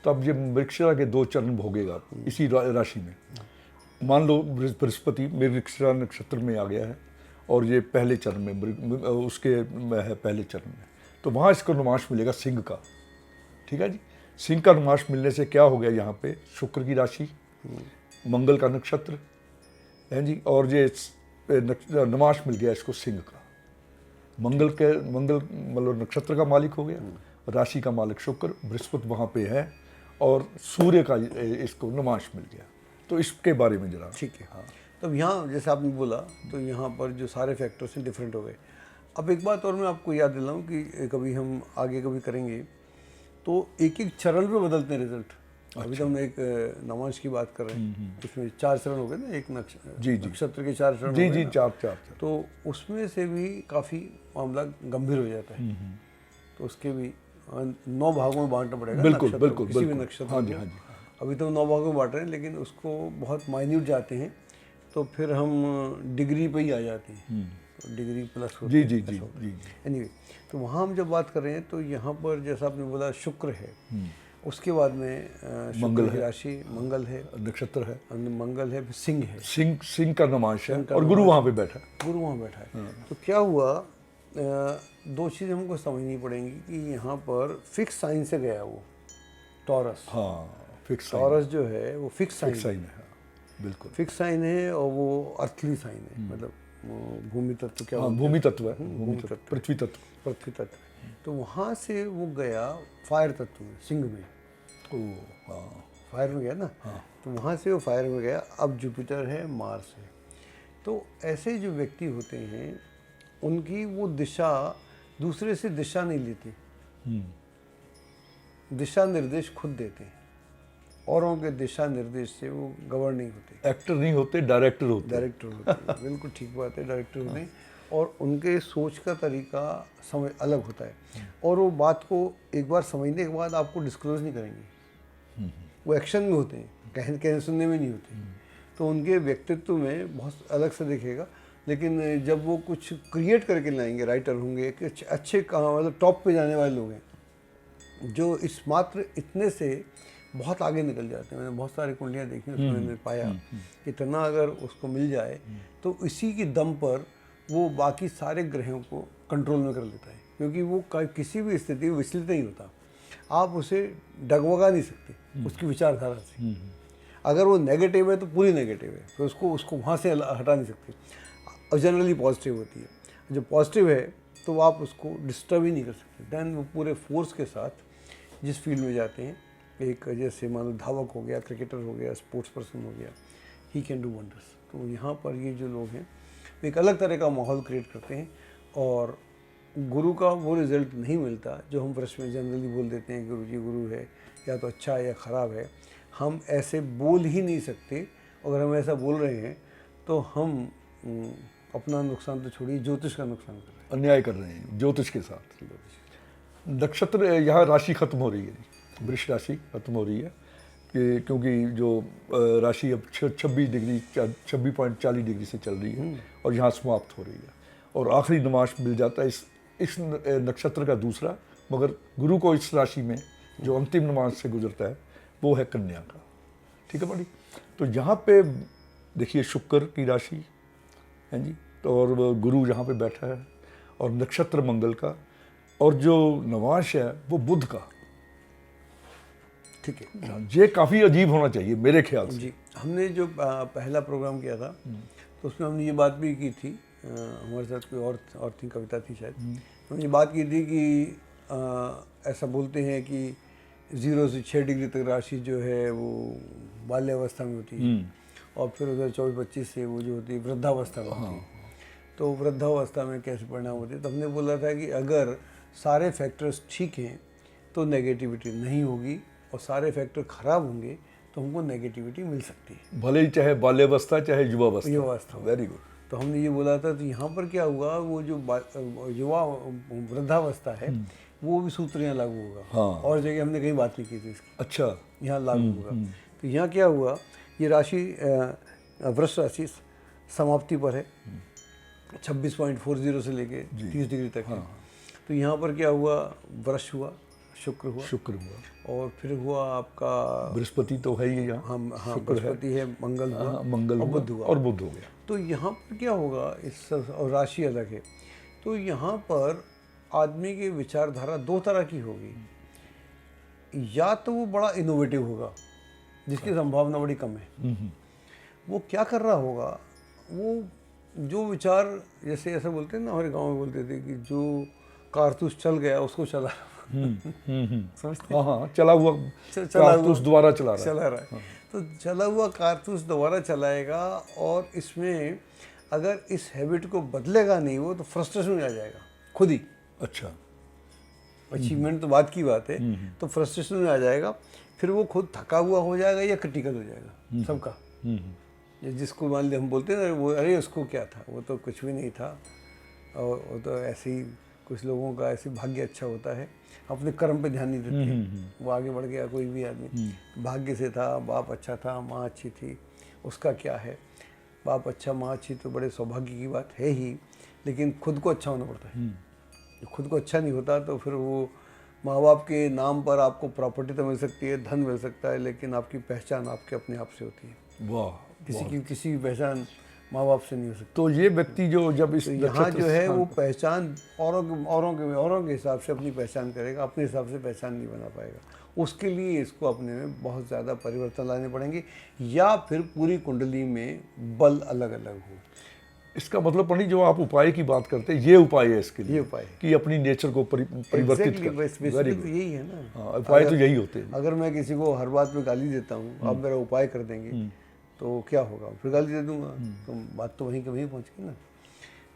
तो अब ये मृगशिरा के 2 चरण भोगेगा इसी राशि में। मान लो बृहस्पति मृगशिरा नक्षत्र में आ गया है और ये पहले चरण में उसके है पहले चरण में, तो वहाँ इसको नुमाश मिलेगा सिंह का। ठीक है जी, सिंह का नुमाश मिलने से क्या हो गया, यहाँ पे शुक्र की राशि, मंगल का नक्षत्र है जी, और ये नुमाश मिल गया इसको सिंह का। मंगल मतलब नक्षत्र का मालिक हो गया, राशि का मालिक शुक्र, बृहस्पति वहाँ पे है और सूर्य का इसको नुमाश मिल गया। तो इसके बारे में जरा। ठीक है। हाँ, तब यहाँ जैसे आपने बोला तो यहाँ पर जो सारे फैक्टर्स हैं डिफरेंट हो गए। अब एक बात और मैं आपको याद दिलाऊं कि कभी हम आगे कभी करेंगे तो एक एक चरण पे बदलते हैं रिजल्ट। अभी तो हम एक नवांश की बात कर रहे हैं, इसमें 4 चरण हो गए ना, एक नक्षत्र के 4 चरण। जी, 4 तो उसमें से भी काफ़ी मामला गंभीर हो जाता है। तो उसके भी 9 भागों में बांटना पड़ेगा। बिल्कुल किसी भी नक्षत्र। हाँ जी, हाँ जी। अभी तो 9 भागों में बांट रहे हैं, लेकिन उसको बहुत माइन्यूट जाते हैं तो फिर हम डिग्री पे ही आ जाते हैं। तो डिग्री प्लस होती है। जी। एनीवे, तो वहाँ हम जब बात कर रहे हैं तो यहाँ पर जैसा आपने बोला शुक्र है, उसके बाद में मंगल की राशि, मंगल है, नक्षत्र है, मंगल है, फिर सिंह है। सिंह का नुमाश है और गुरु वहाँ पे बैठा है। गुरु वहाँ बैठा है। तो क्या हुआ, 2 चीज़ें हमको समझनी पड़ेंगी कि यहाँ पर फिक्स साइन से गया वो टॉरस। हाँ, फिक्स टॉरस जो है वो फिक्स साइन है। बिल्कुल फिक्स साइन है और वो अर्थली साइन है, मतलब भूमि तत्व। क्या भूमि तत्व है, भूमि तत्व, पृथ्वी तत्व। तो वहाँ से वो गया फायर तत्व में, सिंह में। फायर में गया ना। तो वहाँ से वो फायर में गया। अब जुपिटर है, मार्स है। तो ऐसे जो व्यक्ति होते हैं उनकी वो दिशा दूसरे से दिशा नहीं लेती, दिशा निर्देश खुद देते हैं। औरों के दिशा निर्देश से वो गवर्न नहीं होते। एक्टर नहीं होते, डायरेक्टर होते हैं। बिल्कुल ठीक बात है, डायरेक्टर होते हैं। और उनके सोच का तरीका समझ अलग होता है और वो बात को एक बार समझने के बाद आपको डिस्क्लोज नहीं करेंगे। वो एक्शन में होते हैं, कहने सुनने में नहीं होते। तो उनके व्यक्तित्व में बहुत अलग से दिखेगा, लेकिन जब वो कुछ क्रिएट करके लाएंगे, राइटर होंगे, अच्छे मतलब टॉप पे जाने वाले लोग हैं जो इस मात्र इतने से बहुत आगे निकल जाते हैं। मैंने बहुत सारी कुंडलियाँ देखी, उसमें मैंने पाया इतना अगर उसको मिल जाए तो इसी की दम पर वो बाकी सारे ग्रहों को कंट्रोल में कर लेता है, क्योंकि वो किसी भी स्थिति में विचलित नहीं होता। आप उसे डगमगा नहीं सकते उसकी विचारधारा से। अगर वो नेगेटिव है तो पूरी नेगेटिव है, फिर उसको वहाँ से हटा नहीं सकते। और जनरली पॉजिटिव होती है। जब पॉजिटिव है तो आप उसको डिस्टर्ब ही नहीं कर सकते। दैन वो पूरे फोर्स के साथ जिस फील्ड में जाते हैं, एक जैसे मान लो धावक हो गया, क्रिकेटर हो गया, स्पोर्ट्स पर्सन हो गया, ही कैन डू वंडर्स। तो यहाँ पर ये जो लोग हैं एक अलग तरह का माहौल क्रिएट करते हैं और गुरु का वो रिजल्ट नहीं मिलता जो हम ब्रश में जनरली बोल देते हैं, गुरु जी गुरु है, या तो अच्छा है या ख़राब है। हम ऐसे बोल ही नहीं सकते। अगर हम ऐसा बोल रहे हैं तो हम अपना नुकसान तो छोड़िए, ज्योतिष का नुकसान कर रहे हैं, अन्याय कर रहे हैं ज्योतिष के साथ। नक्षत्र यहाँ राशि खत्म हो रही है, वृष राशि खत्म हो रही है कि क्योंकि जो राशि अब 26.40 डिग्री से चल रही है और यहाँ समाप्त हो रही है और आखिरी नुमाश मिल जाता है इस नक्षत्र का दूसरा, मगर गुरु को इस राशि में जो अंतिम नुमाश से गुजरता है वो है कन्या का। ठीक है बड़ी। तो यहाँ पे देखिए शुक्र की राशि है जी, तो और गुरु यहाँ पे बैठा है और नक्षत्र मंगल का, और जो नुमाश है वो बुध का। ठीक है, ये काफ़ी अजीब होना चाहिए मेरे ख्याल से। जी, हमने जो पहला प्रोग्राम किया था तो उसमें हमने ये बात भी की थी, हमारे साथ कोई और थी, कविता थी शायद, हमने ये बात की थी कि ऐसा बोलते हैं कि 0 से 6 डिग्री तक राशि जो है वो बाल्यावस्था में होती है और फिर उधर 24-25 से वो जो होती है वृद्धावस्था में होती है। तो वृद्धावस्था में कैसे परिणाम होते हैं, तो हमने बोला था कि अगर सारे फैक्टर्स ठीक हैं तो नेगेटिविटी नहीं होगी और सारे फैक्टर खराब होंगे तो हमको नेगेटिविटी मिल सकती है, भले ही चाहे बाल्यावस्था चाहे युवावस्था। Very good. तो हमने ये बोला था। तो यहाँ पर क्या हुआ, वो जो युवा वृद्धावस्था है वो भी सूत्र यहाँ लागू होगा। हाँ। और जगह हमने कहीं बात नहीं की थी इसकी। अच्छा, यहाँ लागू होगा। तो यहाँ क्या हुआ, ये राशि वृष राशि समाप्ति पर है, 26.40 से लेके 30 डिग्री तक है। तो यहाँ पर क्या हुआ, वृष हुआ, शुक्र हुआ, शुक्र हुआ, और फिर हुआ आपका बृहस्पति तो है ही यहाँ, हाँ शुक्र है, बृहस्पति है, मंगल हुआ, हाँ, मंगल और हुआ बुध हुआ। और बुध हो गया। तो यहाँ पर क्या होगा इस, और राशि अलग है, तो यहाँ पर आदमी की विचारधारा दो तरह की होगी। या तो वो बड़ा इनोवेटिव होगा जिसकी संभावना बड़ी कम है, वो क्या कर रहा होगा, वो जो विचार, जैसे ऐसा बोलते हैं ना, हमारे गांव में बोलते थे कि जो कारतूस चल गया उसको चला समझते, हाँ, चला हुआ कारतूस दोबारा चला रहा है। तो चला हुआ कारतूस दोबारा चलाएगा, और इसमें अगर इस हैबिट को बदलेगा नहीं वो, तो फ्रस्ट्रेशन में आ जाएगा खुद ही। अच्छा, अचीवमेंट तो बात की बात है, तो फ्रस्ट्रेशन में आ जाएगा, फिर वो खुद थका हुआ हो जाएगा या क्रिटिकल हो जाएगा सबका। या जिसको मान लिया हम बोलते हैं ना, वो अरे उसको क्या था, वो तो कुछ भी नहीं था, और वो तो ऐसे ही, कुछ लोगों का ऐसे भाग्य अच्छा होता है, अपने कर्म पे ध्यान नहीं देते, वो आगे बढ़ गया कोई भी आदमी, भाग्य से था, बाप अच्छा था, माँ अच्छी थी, उसका क्या है, बाप अच्छा माँ अच्छी तो बड़े सौभाग्य की बात है ही, लेकिन खुद को अच्छा होना पड़ता है। खुद को अच्छा नहीं होता तो फिर वो माँ बाप के नाम पर आपको प्रॉपर्टी तो मिल सकती है, धन मिल सकता है, लेकिन आपकी पहचान आपके अपने आप से होती है। वाह, किसी की पहचान माँ बाप से नहीं हो सकती। तो ये व्यक्ति जो जब इस तो यहाँ जो है वो पहचान औरों के हिसाब से अपनी पहचान करेगा, अपने हिसाब से पहचान नहीं बना पाएगा। उसके लिए इसको अपने में बहुत ज़्यादा परिवर्तन लाने पड़ेंगे, या फिर पूरी कुंडली में बल अलग अलग हो। इसका मतलब पंडित जो आप उपाय की बात करते हैं, ये उपाय है इसके लिए, ये उपाय है कि अपनी नेचर को परिवर्तित कर। बेसिकली तो यही है ना, हाँ, उपाय तो यही होते हैं। अगर मैं किसी को हर बात में गाली देता हूँ, आप मेरा उपाय कर देंगे तो क्या होगा, फिर गाली दे दूंगा, तो बात तो वहीं के वहीं पहुँच गई ना।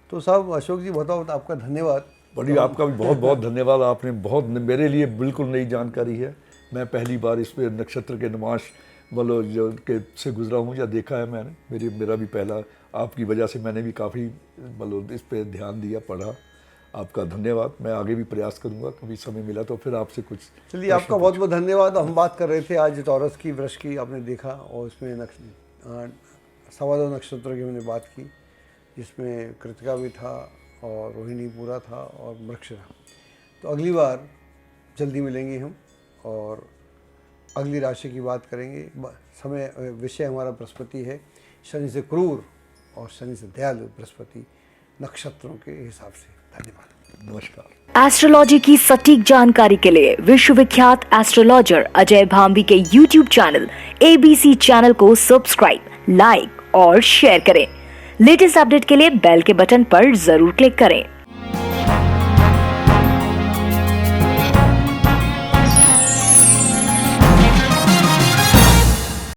तो साहब अशोक जी बताओ, आपका धन्यवाद। बड़ी आपका भी बहुत बहुत धन्यवाद, आपने बहुत मेरे लिए बिल्कुल नई जानकारी है। मैं पहली बार इस पे नक्षत्र के नुमाश वालों जो के से गुजरा हूँ या देखा है मैंने, मेरा भी पहला, आपकी वजह से मैंने भी काफ़ी मतलब इस पे ध्यान दिया, पढ़ा। आपका धन्यवाद। मैं आगे भी प्रयास करूंगा, कभी समय मिला तो फिर आपसे कुछ। चलिए, आपका बहुत बहुत धन्यवाद। हम बात कर रहे थे आज टॉरस की, वृष की, आपने देखा, और इसमें 2.25 नक्षत्रों की हमने बात की, जिसमें कृतिका भी था और रोहिणी पूरा था और वृक्ष था। तो अगली बार जल्दी मिलेंगे हम और अगली राशि की बात करेंगे। विषय हमारा बृहस्पति है, शनि से क्रूर और शनि से दयालु बृहस्पति, नक्षत्रों के हिसाब से। धन्यवाद, नमस्कार। एस्ट्रोलॉजी की सटीक जानकारी के लिए विश्वविख्यात एस्ट्रोलॉजर अजय भांबी के YouTube चैनल ABC चैनल को सब्सक्राइब, लाइक और शेयर करें। लेटेस्ट अपडेट के लिए बेल के बटन पर जरूर क्लिक करें।